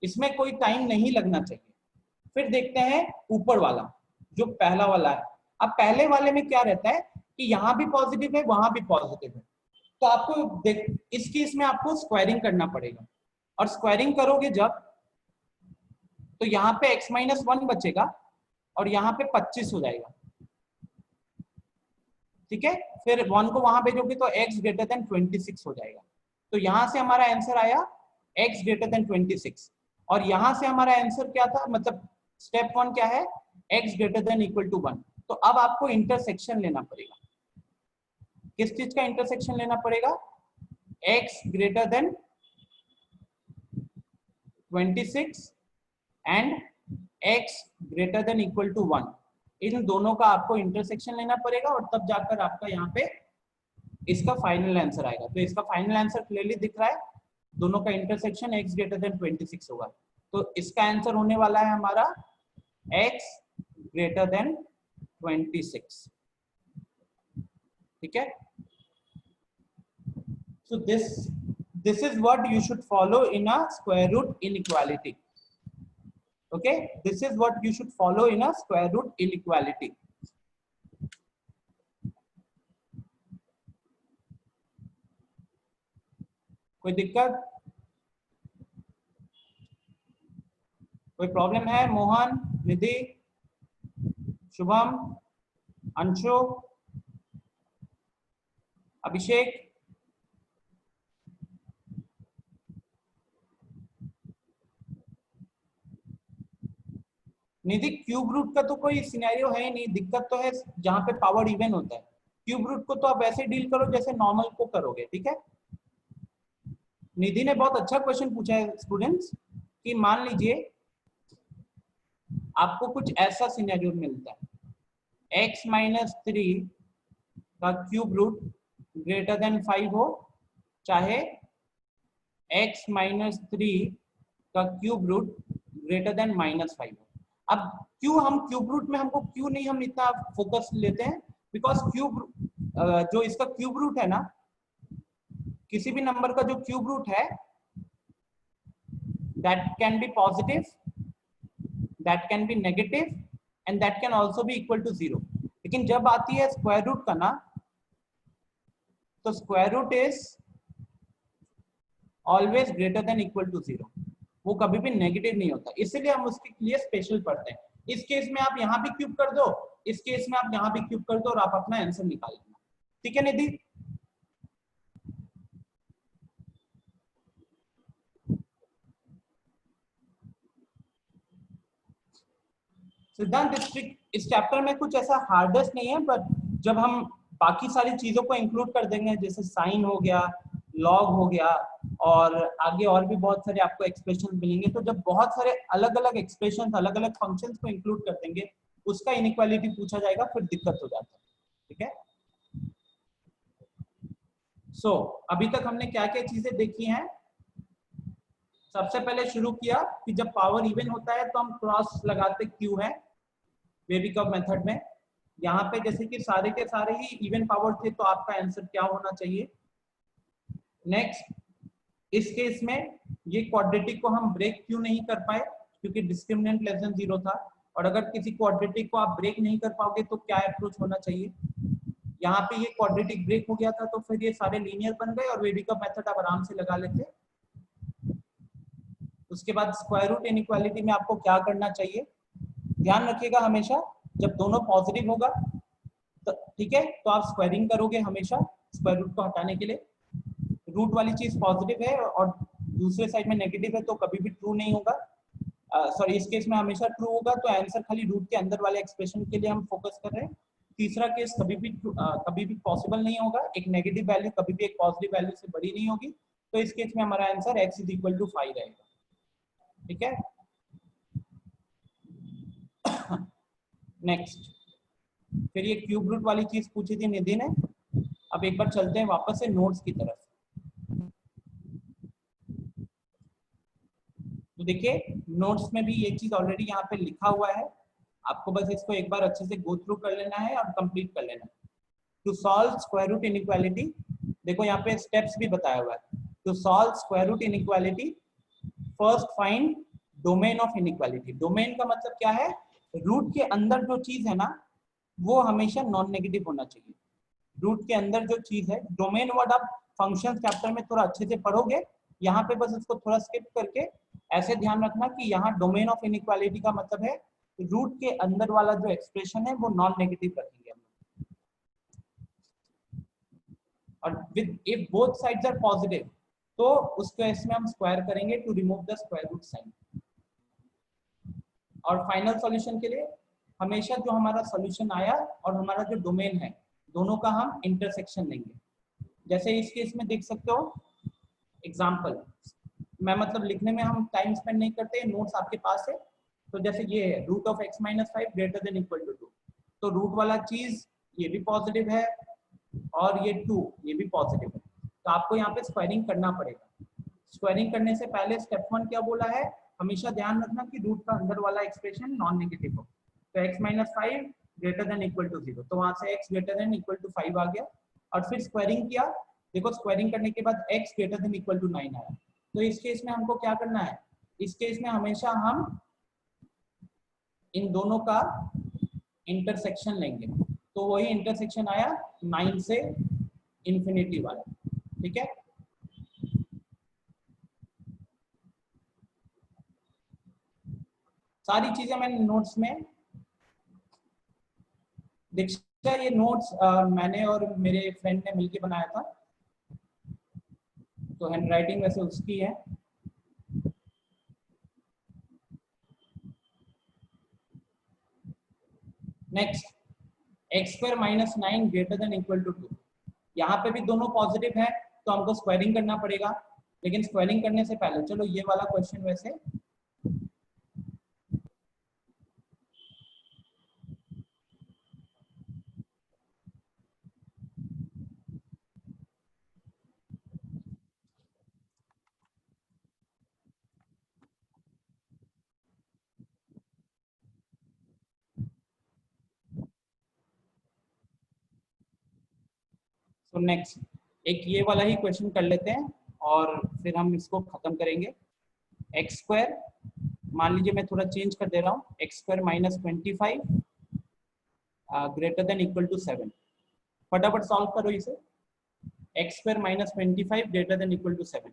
इसमें कोई टाइम नहीं लगना चाहिए। फिर देखते हैं ऊपर वाला जो पहला वाला है। अब पहले वाले में क्या रहता है कि यहाँ भी पॉजिटिव है वहां भी पॉजिटिव है, तो आपको इस केस में आपको स्क्वायरिंग करना पड़ेगा, और स्क्वायरिंग करोगे जब तो यहाँ पे x-1 बचेगा और यहाँ पे 25 हो जाएगा, ठीक है। फिर 1 को वहां भेजोगे तो x ग्रेटर देन 26 हो जाएगा। तो यहां से हमारा आंसर आया x ग्रेटर देन 26, और यहां से हमारा आंसर क्या था, मतलब स्टेप 1 क्या है, x greater than equal to 1। तो अब आपको इंटरसेक्शन लेना पड़ेगा। किस चीज का इंटरसेक्शन लेना पड़ेगा? x greater than 26 and x greater than equal to 1, इन दोनों का आपको इंटरसेक्शन लेना पड़ेगा, और तब जाकर आपका यहाँ पे इसका फाइनल आंसर आएगा। तो इसका फाइनल आंसर क्लियरली दिख रहा है, दोनों का इंटरसेक्शन x ग्रेटर देन 26 होगा। तो इसका आंसर होने वाला है हमारा x ग्रेटर देन 26, ठीक है। So this is what you should follow in a square root inequality. Okay, this is what you should follow in a square root inequality. कोई दिक्कत, कोई प्रॉब्लम है? मोहन, निधि, शुभम, अंशु, अभिषेक? निधि, क्यूब रूट का तो कोई सिनेरियो है ही नहीं, दिक्कत तो है जहां पे पावर इवन होता है। क्यूब रूट को तो आप ऐसे डील करो जैसे नॉर्मल को करोगे, ठीक है। निधि ने बहुत अच्छा क्वेश्चन पूछा है स्टूडेंट्स, कि मान लीजिए आपको कुछ ऐसा सिनेरियो मिलता है, x-3 का क्यूब रूट ग्रेटर देन 5 हो, चाहे x-3 का क्यूब रूट ग्रेटर देन -5 हो। अब क्यों हम क्यूब रूट में हमको क्यों नहीं हम इतना फोकस लेते हैं, बिकॉज क्यूब जो इसका क्यूब रूट है ना, किसी भी नंबर का जो क्यूब रूट है that can be positive, that can be negative, and that can also be equal to 0। लेकिन जब आती है स्क्वायर रूट का ना, तो square root is always greater than equal to 0, वो कभी भी नेगेटिव नहीं होता, इसीलिए हम उसके लिए स्पेशल पढ़ते हैं। इस केस में आप यहाँ भी क्यूब कर दो, इस केस में आप यहाँ भी क्यूब कर दो, और आप अपना आंसर निकाल लेना, ठीक है निधि। सिद्धांत इस चैप्टर में कुछ ऐसा हार्डेस्ट नहीं है, बट जब हम बाकी सारी चीजों को इंक्लूड कर देंगे, जैसे साइन हो गया, लॉग हो गया, और आगे और भी बहुत सारे आपको एक्सप्रेशन मिलेंगे, तो जब बहुत सारे अलग अलग एक्सप्रेशन, अलग अलग फंक्शंस को इंक्लूड कर देंगे, उसका इनइक्वालिटी पूछा जाएगा, फिर दिक्कत हो जाता है। ठीक है। सो अभी तक हमने क्या क्या चीजें देखी हैं। सबसे पहले शुरू किया कि जब पावर इवन होता है तो हम क्रॉस लगाते क्यों है वेबिकव मेथड में। यहाँ पे जैसे कि सारे के सारे ही इवन पावर थे, तो आपका आंसर क्या होना चाहिए। नेक्स्ट, इस केस में ये क्वाड्रेटिक को हम ब्रेक क्यों नहीं कर पाए, क्योंकि डिस्क्रिमिनेंट लेस देन 0 था, और अगर किसी क्वाड्रेटिक को आप ब्रेक नहीं कर पाओगे तो क्या अप्रोच होना चाहिए। यहाँ पे ये क्वाड्रेटिक ब्रेक हो गया था, तो फिर ये सारे लीनियर बन गए और वेबिकव मेथड आप आराम से लगा लेते। उसके बाद स्क्वायर रूट इनइक्वालिटी में आपको क्या करना चाहिए, ध्यान रखिएगा हमेशा जब दोनों पॉजिटिव होगा तो ठीक है, तो आप स्क्वायरिंग करोगे हमेशा स्क्वायर रूट को हटाने के लिए। रूट वाली चीज पॉजिटिव है और दूसरे साइड में नेगेटिव है तो कभी भी ट्रू नहीं होगा। सॉरी, इस केस में हमेशा ट्रू होगा, तो आंसर खाली रूट के अंदर वाले एक्सप्रेशन के लिए हम फोकस कर रहे हैं। तीसरा केस कभी भी पॉसिबल नहीं होगा, एक नेगेटिव वैल्यू कभी भी एक पॉजिटिव वैल्यू से बड़ी नहीं होगी, तो इस केस में हमारा आंसर x = 5 रहेगा। ठीक है। नेक्स्ट, फिर ये क्यूब रूट वाली चीज पूछी थी निधि ने। अब एक बार चलते हैं वापस से नोट्स की तरफ। तो देखिए नोट्स में भी ये चीज ऑलरेडी यहाँ पे लिखा हुआ है, आपको बस इसको एक बार अच्छे से गो थ्रू कर लेना है और कंप्लीट कर लेना है। To solve square root inequality, देखो यहाँ पे स्टेप्स भी बताया हुआ है। To solve square root inequality, first find domain of inequality. Domain का मतलब क्या है, रूट के अंदर जो चीज है ना वो हमेशा नॉन नेगेटिव होना चाहिए। रूट के अंदर जो चीज है, डोमेन वर्ड आप फंक्शन चैप्टर में थोड़ा अच्छे से पढ़ोगे, यहाँ पे बस इसको थोड़ा स्किप करके ऐसे ध्यान रखना कि यहाँ डोमेन ऑफ इनइक्वालिटी का मतलब है रूट के अंदर वाला जो एक्सप्रेशन है वो नॉन नेगेटिव रखेंगे हम लोग। और with if both sides are positive तो उस केस में हम स्क्वायर करेंगे to remove the square root sign. और फाइनल सॉल्यूशन के लिए हमेशा जो हमारा सॉल्यूशन आया और हमारा जो डोमेन है दोनों का हम इंटरसेक्शन लेंगे। जैसे इस केस में देख सकते हो एग्जांपल, मैं मतलब लिखने में हम टाइम स्पेंड नहीं करते, नोट्स आपके पास है। तो जैसे ये है root of x - 5 greater than equal to 2, तो रूट वाला चीज ये भी पॉजिटिव है और ये 2 ये भी पॉजिटिव है, तो आपको यहाँ पे स्क्वायरिंग करना पड़ेगा। स्क्वायरिंग करने से पहले स्टेप 1 क्या बोला है, हमेशा ध्यान रखना कि रूट का अंदर वाला एक्सप्रेशन नॉन नेगेटिव हो। तो x - 5 greater than equal to 0, तो वहां से x greater than equal to 5 आ गया। और फिर स्क्वायरिंग किया, देखो स्क्वायरिंग करने के बाद x greater than equal to 9 आया। तो इस केस में हमको क्या करना है, इस केस में हमेशा हम इन दोनों का इंटरसेक्शन लेंगे, तो वही इंटरसेक्शन आया 9 से इंफिनिटी वाला। ठीक है। सारी चीजें मैंने नोट्स में, दीक्षा ये नोट्स मैंने और मेरे फ्रेंड ने मिलकर बनाया था, तो हैंडराइटिंग वैसे उसकी है। Next, x² - 9 greater than equal to 2, यहाँ पे भी दोनों पॉजिटिव है तो हमको स्क्वायरिंग करना पड़ेगा। लेकिन स्क्वायरिंग करने से पहले चलो ये वाला क्वेश्चन वैसे तो नेक्स्ट एक ये वाला ही क्वेश्चन कर लेते हैं और फिर हम इसको खत्म करेंगे। x², मान लीजिए मैं थोड़ा चेंज कर दे रहा हूँ, x² - 25 greater than equal to 7। फटाफट सॉल्व करो इसे, x² - 25 greater than equal to 7।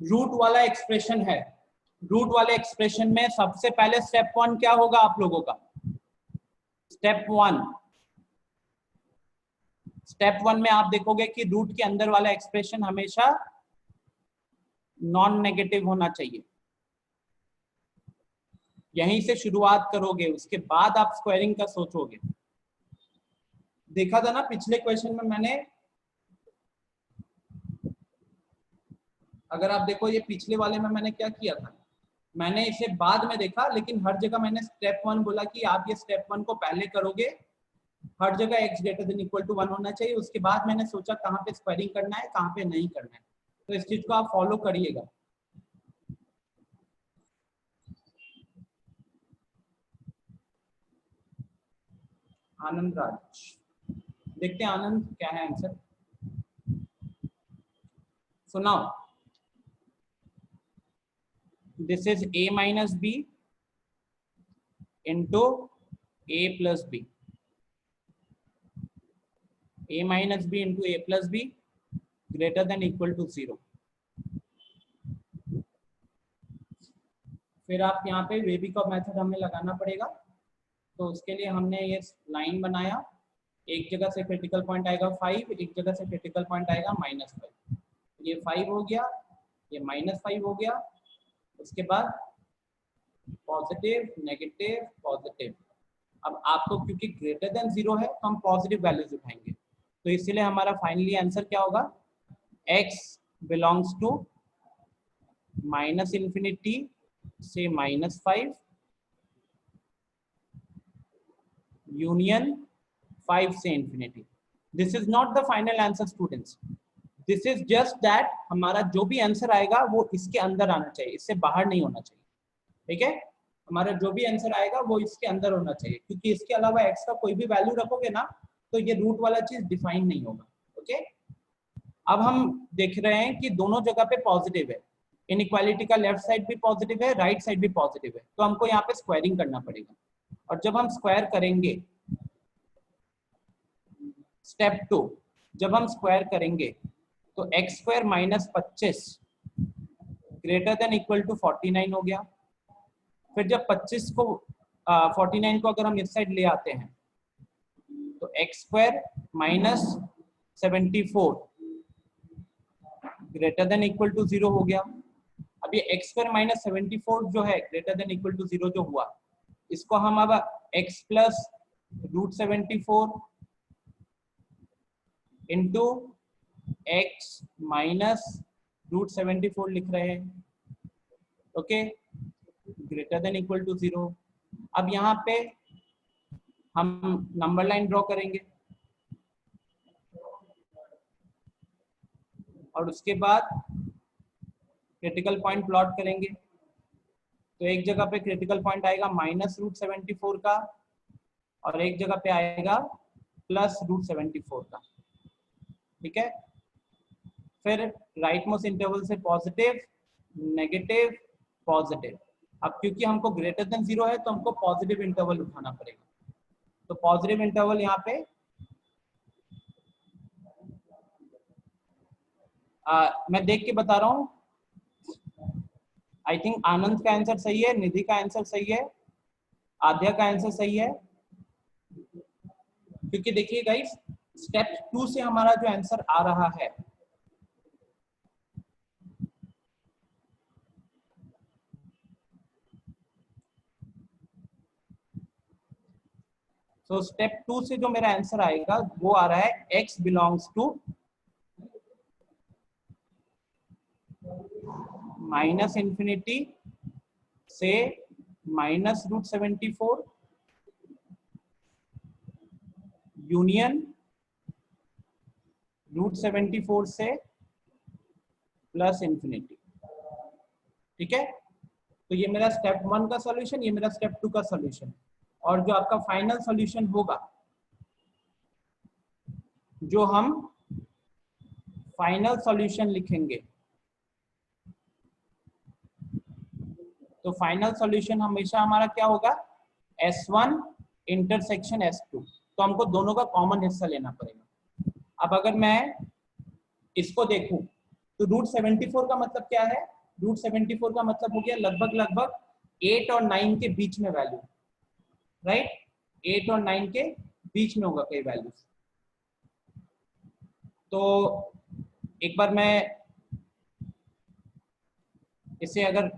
Root वाला एक्सप्रेशन है, रूट वाले एक्सप्रेशन में सबसे पहले स्टेप 1 क्या होगा आप लोगों का? स्टेप 1 में आप देखोगे कि रूट के अंदर वाला एक्सप्रेशन हमेशा नॉन नेगेटिव होना चाहिए। यहीं से शुरुआत करोगे, उसके बाद आप स्क्वायरिंग का सोचोगे। देखा था ना पिछले क्वेश्चन में मैंने, अगर आप देखो ये पिछले वाले में मैंने क्या किया था, मैंने इसे बाद में देखा, लेकिन हर जगह मैंने स्टेप 1 बोला कि आप ये स्टेप 1 को पहले करोगे, हर जगह x greater than equal to 1 होना चाहिए। उसके बाद मैंने सोचा कहाँ पे स्क्वायरिंग करना है, कहाँ पे नहीं करना है, तो इस चीज को आप फॉलो करिएगा। आनंद राज, देखते हैं आनंद क्या है आंसर, सुनाओ। This is a minus b into a plus b, a minus b into a plus b greater than equal to 0। फिर आप यहाँ पे वेबी का मेथड हमें लगाना पड़ेगा, तो उसके लिए हमने ये लाइन बनाया, एक जगह से क्रिटिकल पॉइंट आएगा 5, एक जगह से क्रिटिकल पॉइंट आएगा -5। ये 5 हो गया, ये -5 हो गया, उसके बाद पॉजिटिव नेगेटिव पॉजिटिव। अब आपको क्योंकि ग्रेटर देन 0 है तो हम पॉजिटिव वैल्यूज उठाएंगे, तो इसीलिए हमारा फाइनली आंसर क्या होगा? x बिलोंग्स टू -इंफिनिटी से -5 यूनियन 5 से infinity. This is not the final answer students, this is just that हमारा जो भी आंसर आएगा वो इसके अंदर आना चाहिए, इससे बाहर नहीं होना चाहिए। ठीक है, हमारा जो भी आंसर आएगा वो इसके अंदर होना चाहिए, क्योंकि इसके अलावा x का कोई भी वैल्यू रखोगे ना तो ये रूट वाला चीज डिफाइन नहीं होगा। ओके, अब हम देख रहे हैं कि दोनों जगह पे पॉजिटिव है, इनइक्वालिटी का लेफ्ट साइड भी पॉजिटिव है, राइट साइड भी पॉजिटिव है, तो हमको यहाँ पे स्क्वायरिंग करना पड़ेगा। और जब हम स्क्वायर करेंगे, स्टेप 2, जब हम स्क्वायर करेंगे तो x square minus 25 greater than equal to 49 हो गया। फिर जब 25 को 49 को अगर हम इस साइड ले आते हैं तो x square minus 74 greater than equal to 0 हो गया। अब ये x स्क्वायर माइनस 74 जो है ग्रेटर देन इक्वल टू 0 जो हुआ, इसको हम अब x plus root 74 into x minus root 74 लिख रहे हैं। Okay, greater than equal to 0। अब यहाँ पे हम नंबर लाइन ड्रॉ करेंगे और उसके बाद क्रिटिकल पॉइंट प्लॉट करेंगे। तो एक जगह पे क्रिटिकल पॉइंट आएगा माइनस रूट 74 का और एक जगह पे आएगा प्लस रूट 74 का। ठीक है, फिर राइट मोस्ट इंटरवल से पॉजिटिव नेगेटिव पॉजिटिव। अब क्योंकि हमको ग्रेटर देन 0 है तो हमको पॉजिटिव इंटरवल उठाना पड़ेगा, तो पॉजिटिव इंटरवल यहाँ पे मैं देख के बता रहा हूँ। आई थिंक आनंद का आंसर सही है, निधि का आंसर सही है, आध्या का आंसर सही है, क्योंकि देखिए गाइस स्टेप 2 से हमारा जो आंसर आ रहा है तो स्टेप 2 से जो मेरा आंसर आएगा वो आ रहा है x belongs to minus infinity से माइनस रूट 74 यूनियन रूट 74 से प्लस इंफिनिटी। ठीक है, तो ये मेरा स्टेप 1 का सॉल्यूशन, ये मेरा स्टेप 2 का सॉल्यूशन। और जो आपका फाइनल सॉल्यूशन होगा, जो हम फाइनल सॉल्यूशन लिखेंगे, तो फाइनल सॉल्यूशन हमेशा हमारा क्या होगा? S1 intersection S2। तो हमको दोनों का कॉमन हिस्सा लेना पड़ेगा। अब अगर मैं इसको देखूं तो √74 का मतलब क्या है? √74 का मतलब हो गया लगभग 8 और 9 के बीच में वैल्यू, राइट? 8 और 9 के बीच में होगा कई वैल्यूज। तो एक बार मैं इसे अगर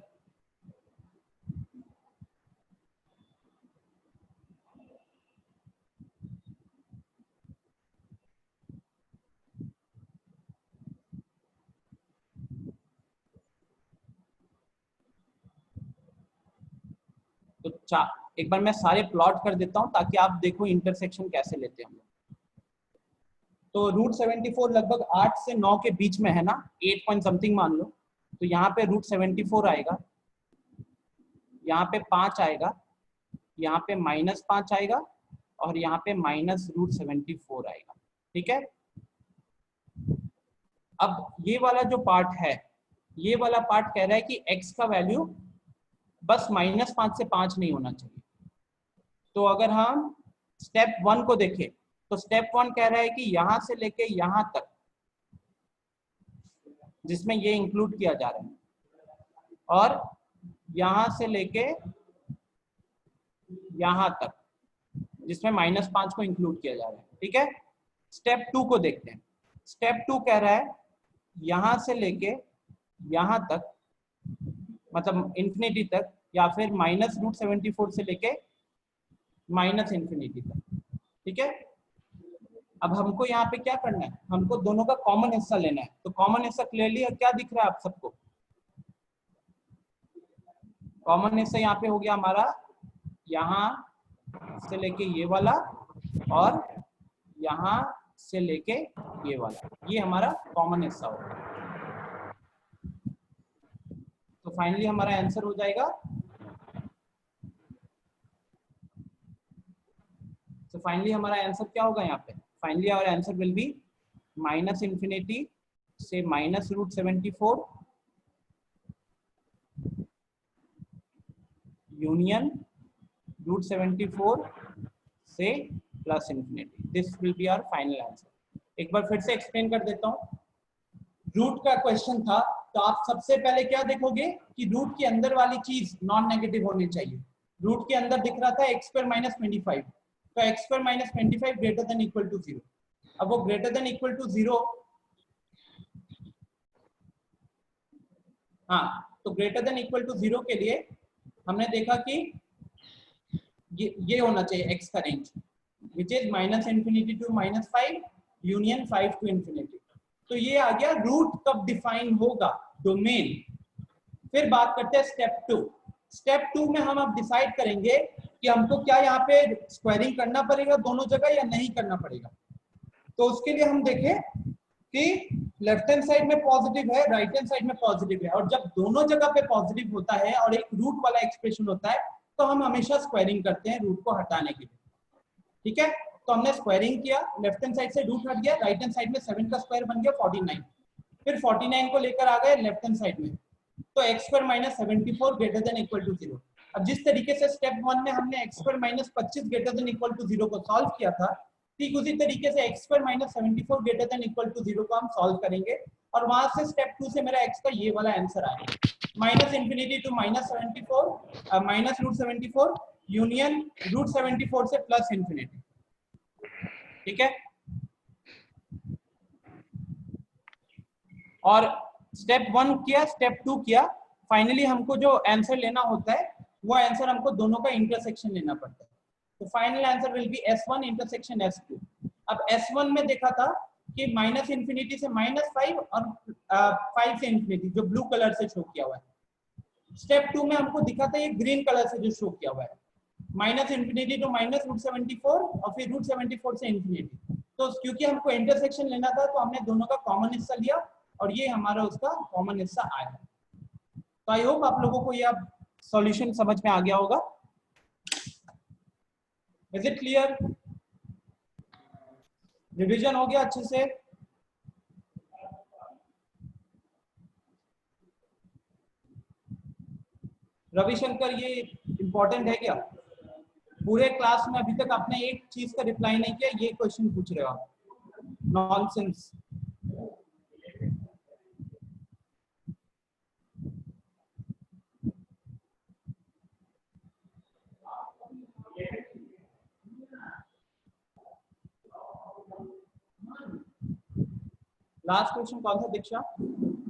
तो एक बार मैं सारे प्लॉट कर देता हूं ताकि आप देखो इंटरसेक्शन कैसे लेते हैं हम लोग। तो √74 लगभग 8 से 9 के बीच में है ना, 8 पॉइंट समथिंग मान लो। तो यहाँ पे √74 आएगा, यहाँ पे 5 आएगा, यहाँ पे -5 आएगा और यहाँ पे -√74 आएगा। ठीक है, अब ये वाला जो पार्ट है, ये वाला पार्ट कह रहा है कि x का वैल्यू बस -5 से 5 नहीं होना चाहिए। तो अगर हम स्टेप 1 को देखें तो स्टेप 1 कह रहा है कि यहां से लेके यहां तक, जिसमें ये इंक्लूड किया जा रहा है, और यहां से लेके यहां तक जिसमें -5 को इंक्लूड किया जा रहा है। ठीक है, स्टेप 2 को देखते हैं। स्टेप 2 कह रहा है यहां से लेके यहां तक, मतलब इंफिनिटी तक, या फिर -√74 से लेके ∞ तक। ठीक है, अब हमको यहाँ पे क्या करना है, हमको दोनों का कॉमन हिस्सा लेना है। तो कॉमन हिस्सा क्लियरली क्या दिख रहा है आप सबको? कॉमन हिस्सा यहाँ पे हो गया हमारा, यहाँ से लेके ये वाला और यहाँ से लेके ये वाला, ये हमारा कॉमन हिस्सा होगा। तो फाइनली हमारा आंसर हो जाएगा, तो फाइनली हमारा आंसर क्या होगा यहाँ पे? Finally our answer will be -∞ से -√74 यूनियन √74 से +∞। This will be our final answer. एक बार फिर से एक्सप्लेन कर देता हूँ। रूट का क्वेश्चन था, तो आप सबसे पहले क्या देखोगे कि रूट के अंदर वाली चीज नॉन नेगेटिव होनी चाहिए। रूट के अंदर दिख रहा था x² - 25, तो x² - 25 greater than equal to 0। अब वो ग्रेटर देन इक्वल टू 0, हाँ, तो ग्रेटर देन इक्वल टू 0 के लिए हमने देखा कि ये होना चाहिए x का range, which is -∞ to -5 union 5 to ∞। तो ये आ गया रूट कब डिफाइन होगा, डोमेन। फिर बात करते हैं स्टेप 2। स्टेप 2 में हम अब डिसाइड करेंगे कि हमको क्या यहाँ पे स्क्वायरिंग करना पड़ेगा दोनों जगह या नहीं करना पड़ेगा। तो उसके लिए हम देखें कि लेफ्ट हैंड साइड में पॉजिटिव है, राइट हैंड साइड में पॉजिटिव है, और जब दोनों जगह पे पॉजिटिव होता है और एक रूट वाला एक्सप्रेशन होता है तो हम हमेशा स्क्वायरिंग करते हैं रूट को हटाने के लिए। ठीक है, तो हमने स्क्वायरिंग किया, लेफ्ट हैंड साइड से रूट हट गया, राइट हैंड साइड में 7 का स्क्वायर बन गया 49। फिर 49 को लेकर आ गए लेफ्ट हैंड साइड में, तो x² - 74 greater than equal to 0। अब जिस तरीके से स्टेप 1 में हमने x² - 25 greater than equal to 0 को सॉल्व किया था, ठीक उसी तरीके से x² - 74 greater than equal to 0 को हम सॉल्व करेंगे, और वहां से स्टेप 2 से मेरा x का ये वाला आंसर आएगा, -∞ to -74 -√74 यूनियन √74 से +∞। ठीक है, और स्टेप 1 किया, स्टेप 2 किया, फाइनली हमको जो आंसर लेना होता है वो आंसर हमको दोनों का इंटरसेक्शन लेना पड़ता है। तो final answer will B S1 intersection S2। अब S1 में देखा था कि -∞ से -5 और 5 से ∞, जो ब्लू कलर से शो किया हुआ है। स्टेप 2 में हमको दिखा था ये ग्रीन कलर से जो शो किया हुआ है, -∞ to -√74 और फिर √74 से ∞। तो क्योंकि हमको इंटरसेक्शन लेना था तो हमने दोनों का कॉमन हिस्सा लिया और ये हमारा उसका कॉमन हिस्सा आया। तो आई होप आप लोगों को ये अब सॉल्यूशन समझ में आ गया होगा। Is it clear? रिवीजन हो गया अच्छे से? रविशंकर, ये इंपॉर्टेंट है क्या? पूरे क्लास में अभी तक आपने एक चीज का रिप्लाई नहीं किया, ये क्वेश्चन पूछ रहे हो आप, नॉनसेंस। लास्ट क्वेश्चन कौन था Diksha?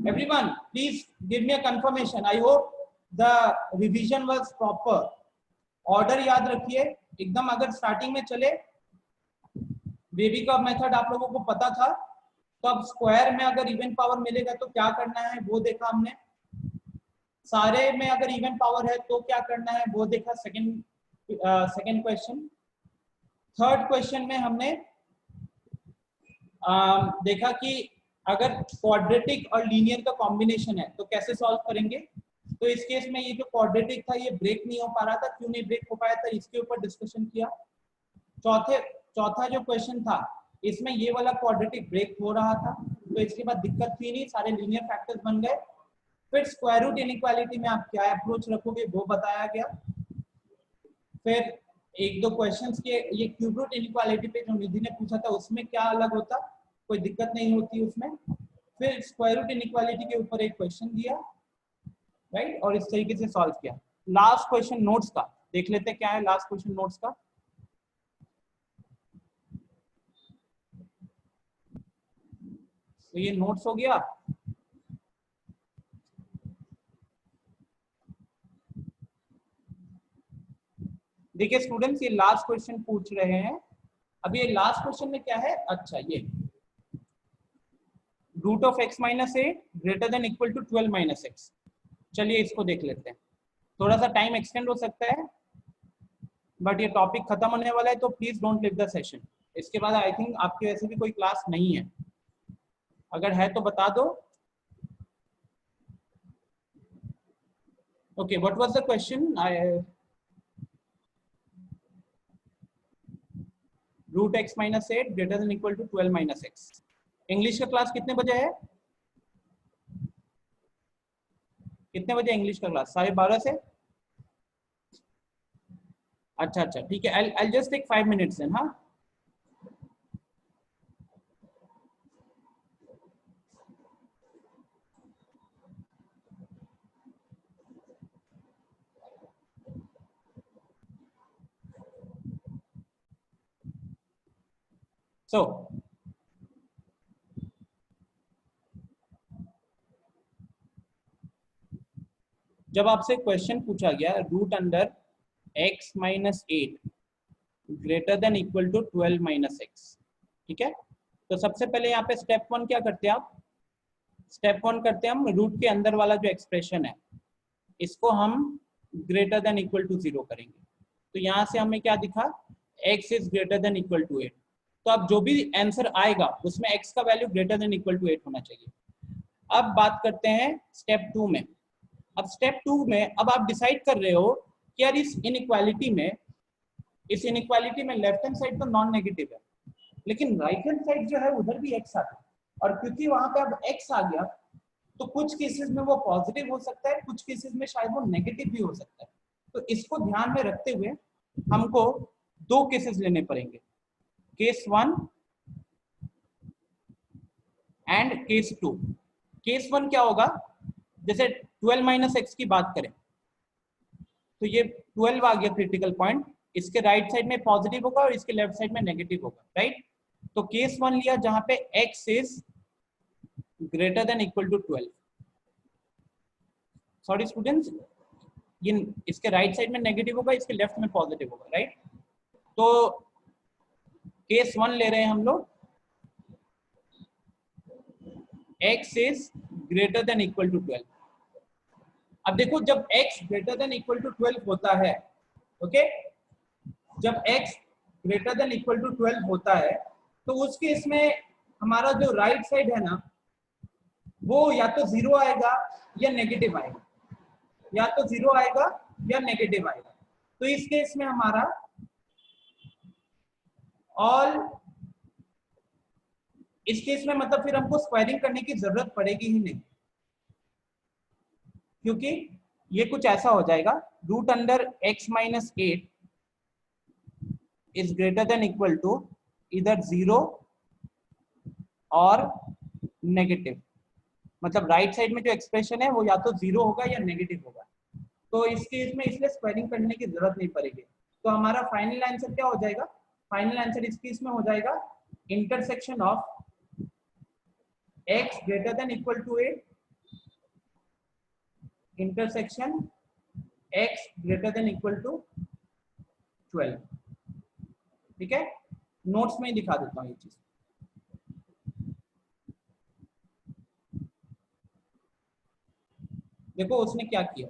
Everyone please give me a confirmation. I hope the revision was proper. Order याद रखिए एकदम। अगर स्टार्टिंग में चले बेबी का मेथड आप लोगों को पता था, तो अब स्क्वायर में अगर इवन पावर मिलेगा तो क्या करना है वो देखा हमने। सारे में अगर इवन पावर है तो क्या करना है वो देखा, सेकंड क्वेश्चन। थर्ड क्वेश्चन में हमने देखा कि अगर क्वाड्रेटिक और लीनियर का कॉम्बिनेशन है तो कैसे सॉल्व करेंगे। तो इस केस में ये जो क्वाड्रेटिक था ये ब्रेक नहीं हो पा रहा था, क्यों नहीं ब्रेक हो पाया था, इसके ऊपर डिस्कशन किया। चौथा जो क्वेश्चन था इसमें ये वाला क्वाड्रेटिक ब्रेक हो रहा था, तो इसके बाद दिक्कत थी नहीं, सारे लीनियर फैक्टर्स बन गए। फिर स्क्वायर रूट इनइक्वालिटी में आप क्या अप्रोच रखोगे वो बताया गया। फिर एक दो क्वेश्चंस के ये क्यूब रूट इनइक्वालिटी पे जो निधि ने पूछा था उसमें क्या अलग होता, कोई दिक्कत नहीं होती उसमें। फिर स्क्वायर रूट इनइक्वालिटी के ऊपर एक क्वेश्चन दिया, राइट, और इस तरीके से सॉल्व किया। लास्ट क्वेश्चन नोट्स का देख लेते क्या है। लास्ट क्वेश्चन नोट्स का तो ये नोट्स हो गया। देखिए स्टूडेंट्स ये लास्ट क्वेश्चन पूछ रहे हैं। अब ये लास्ट क्वेश्चन में क्या है, अच्छा ये root of x minus 8 greater than equal to 12 minus x. चलिए इसको देख लेते हैं। थोड़ा सा टाइम एक्सटेंड हो सकता है बट ये टॉपिक खत्म होने वाला है, तो please don't leave the session. इसके बाद आई थिंक आपकी वैसे भी कोई क्लास नहीं है, अगर है तो बता दो। Okay, what was the question? Root x minus 8 greater than equal to 12 minus x. English का क्लास कितने बजे है? कितने बजे इंग्लिश का क्लास? 12:30 से? अच्छा अच्छा ठीक है, I'll just take 5 minutes then, हाँ। So जब आपसे क्वेश्चन पूछा गया root under x minus 8 greater than equal to 12 minus x, ठीक है, तो सबसे पहले यहाँ पे स्टेप 1 क्या करते हैं आप? स्टेप 1 करते हैं हम रूट के अंदर वाला जो एक्सप्रेशन है इसको हम ग्रेटर देन इक्वल टू 0 करेंगे। तो यहाँ से हमें क्या दिखा, x is greater than equal to 8। तो अब जो भी आंसर आएगा उसमें x का value greater than equal to 8 होना चाहिए। अब बात करते हैं स्टेप 2 में। अब स्टेप 2 में अब आप डिसाइड कर रहे हो कि यार इस इनइक्वालिटी में लेफ्ट हैंड साइड तो नॉन नेगेटिव है, लेकिन राइट हैंड साइड जो है उधर भी x आता है, और क्योंकि वहां पे अब x आ गया तो कुछ केसेस में वो पॉजिटिव हो सकता है, कुछ केसेस में शायद वो नेगेटिव भी हो सकता है। तो इसको ध्यान में रखते हुए हमको दो केसेस लेने पड़ेंगे, केस 1 एंड केस 2। केस 1 क्या होगा, जैसे 12 माइनस एक्स की बात करें तो ये 12 आ गया क्रिटिकल पॉइंट, इसके राइट साइड में पॉजिटिव होगा और इसके लेफ्ट साइड में नेगेटिव होगा, राइट। तो केस 1 लिया जहां पे x is greater than equal to 12। Sorry students, ये इसके राइट साइड में नेगेटिव होगा, इसके लेफ्ट में पॉजिटिव होगा, राइट। तो केस 1 ले रहे हैं हम लोग, x is greater than equal to 12। अब देखो जब x greater than equal to 12 होता है, ओके, जब x greater than equal to 12 होता है तो उस केस में हमारा जो राइट साइड है ना वो या तो 0 आएगा या नेगेटिव आएगा, या तो 0 आएगा या नेगेटिव आएगा। तो इस केस में हमारा ऑल, इस केस में मतलब फिर हमको स्क्वायरिंग करने की जरूरत पड़ेगी ही नहीं, क्योंकि ये कुछ ऐसा हो जाएगा, root under x minus 8 is greater than equal to इधर 0 और नेगेटिव, मतलब राइट साइड में जो एक्सप्रेशन है वो या तो 0 होगा या नेगेटिव होगा। तो इस केस में इसलिए स्क्वायरिंग करने की जरूरत नहीं पड़ेगी। तो हमारा फाइनल आंसर क्या हो जाएगा, फाइनल आंसर इस केस में हो जाएगा intersection of x greater than equal to 8 intersection x greater than equal to 12। ठीक है, नोट्स में ही दिखा देता हूँ ये चीज। देखो उसने क्या किया,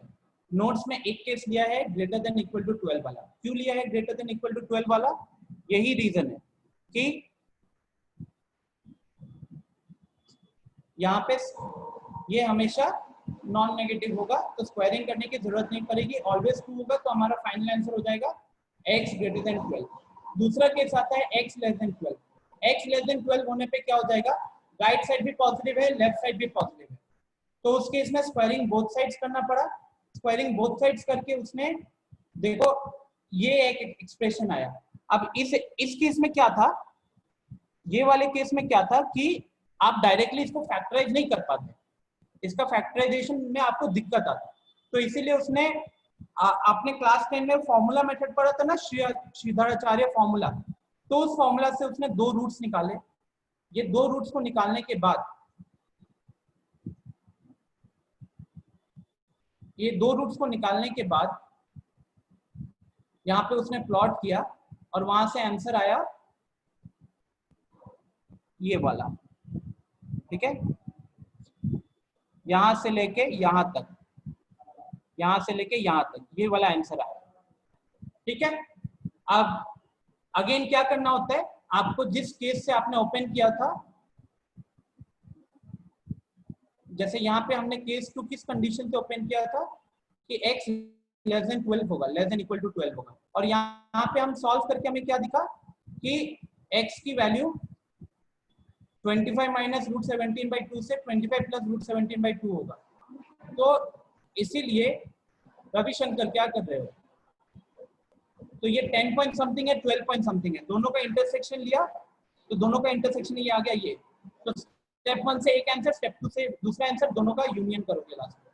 नोट्स में एक केस लिया है ग्रेटर देन इक्वल टू 12 वाला। क्यों लिया है ग्रेटर देन इक्वल टू 12 वाला? यही रीजन है कि यहाँ पे ये हमेशा नॉन नेगेटिव होगा, तो स्क्वायरिंग करने की जरूरत नहीं पड़ेगी, ऑलवेज ट्रू होगा, तो हमारा फाइनल आंसर हो जाएगा x ग्रेटर देन 12। दूसरा केस आता है x less then 12। x less then 12 होने पे क्या हो जाएगा, राइट साइड भी पॉजिटिव है, लेफ्ट साइड भी पॉजिटिव है, तो उस केस में स्क्वायरिंग बोथ साइड्स करना पड़ा। स्क्वायरिंग बोथ साइड्स करके उसने, देखो ये एक एक्सप्रेशन आया। अब इस केस में क्या था, ये वाले केस में क्या था कि आप डायरेक्टली इसको फैक्टराइज नहीं कर पाते, इसका फैक्टराइजेशन में आपको दिक्कत आता, तो इसीलिए उसने आपने क्लास 10 में फॉर्मूला मेथड पढ़ा था ना, श्रीधराचार्य फॉर्मूला, तो उस फॉर्मूला से उसने दो रूट्स निकाले। ये दो रूट्स को निकालने के बाद, ये दो रूट्स को निकालने के बाद यहाँ पे उसने प्लॉट किया और वहां से आंसर आया ये वाला। ठीक है, यहां से लेके यहां तक, यहां से लेके यहां तक ये वाला आंसर आया। ठीक है, अब अगेन क्या करना होता है, आपको जिस केस से आपने ओपन किया था, जैसे यहाँ पे हमने केस 2 किस कंडीशन से ओपन किया था कि x लेस देन 12 होगा, लेस देन इक्वल टू 12 होगा, और यहाँ पे हम सॉल्व करके हमें क्या दिखा कि x की वैल्यू 25 माइनस रूट 17/2 से 25 प्लस रूट 17/2 होगा। तो इसीलिए रविशंकर क्या कर रहे हो, तो ये 10 पॉइंट समथिंग है, 12 पॉइंट समथिंग है, दोनों का इंटरसेक्शन लिया, तो दोनों का इंटरसेक्शन ये आ गया ये। तो स्टेप 1 से एक आंसर, स्टेप 2 से दूसरा आंसर, दोनों का यूनियन करोगे लास्ट में।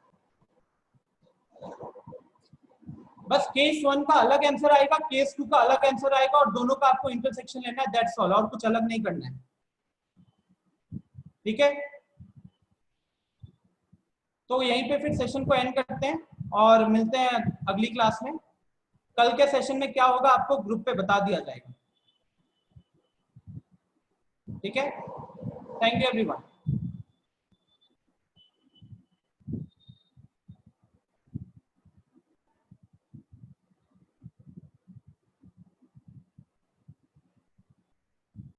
बस केस 1 का अलग आंसर आएगा, केस 2 का अलग आंसर आएगा, और दोनों का आपको इंटरसेक्शन लेना है, दैट्स ऑल, और कुछ अलग नहीं करना है। ठीक है, तो यहीं पे फिर सेशन को एंड करते हैं और मिलते हैं अगली क्लास में। कल के सेशन में क्या होगा आपको ग्रुप पे बता दिया जाएगा। ठीक है, थैंक यू एवरीवन।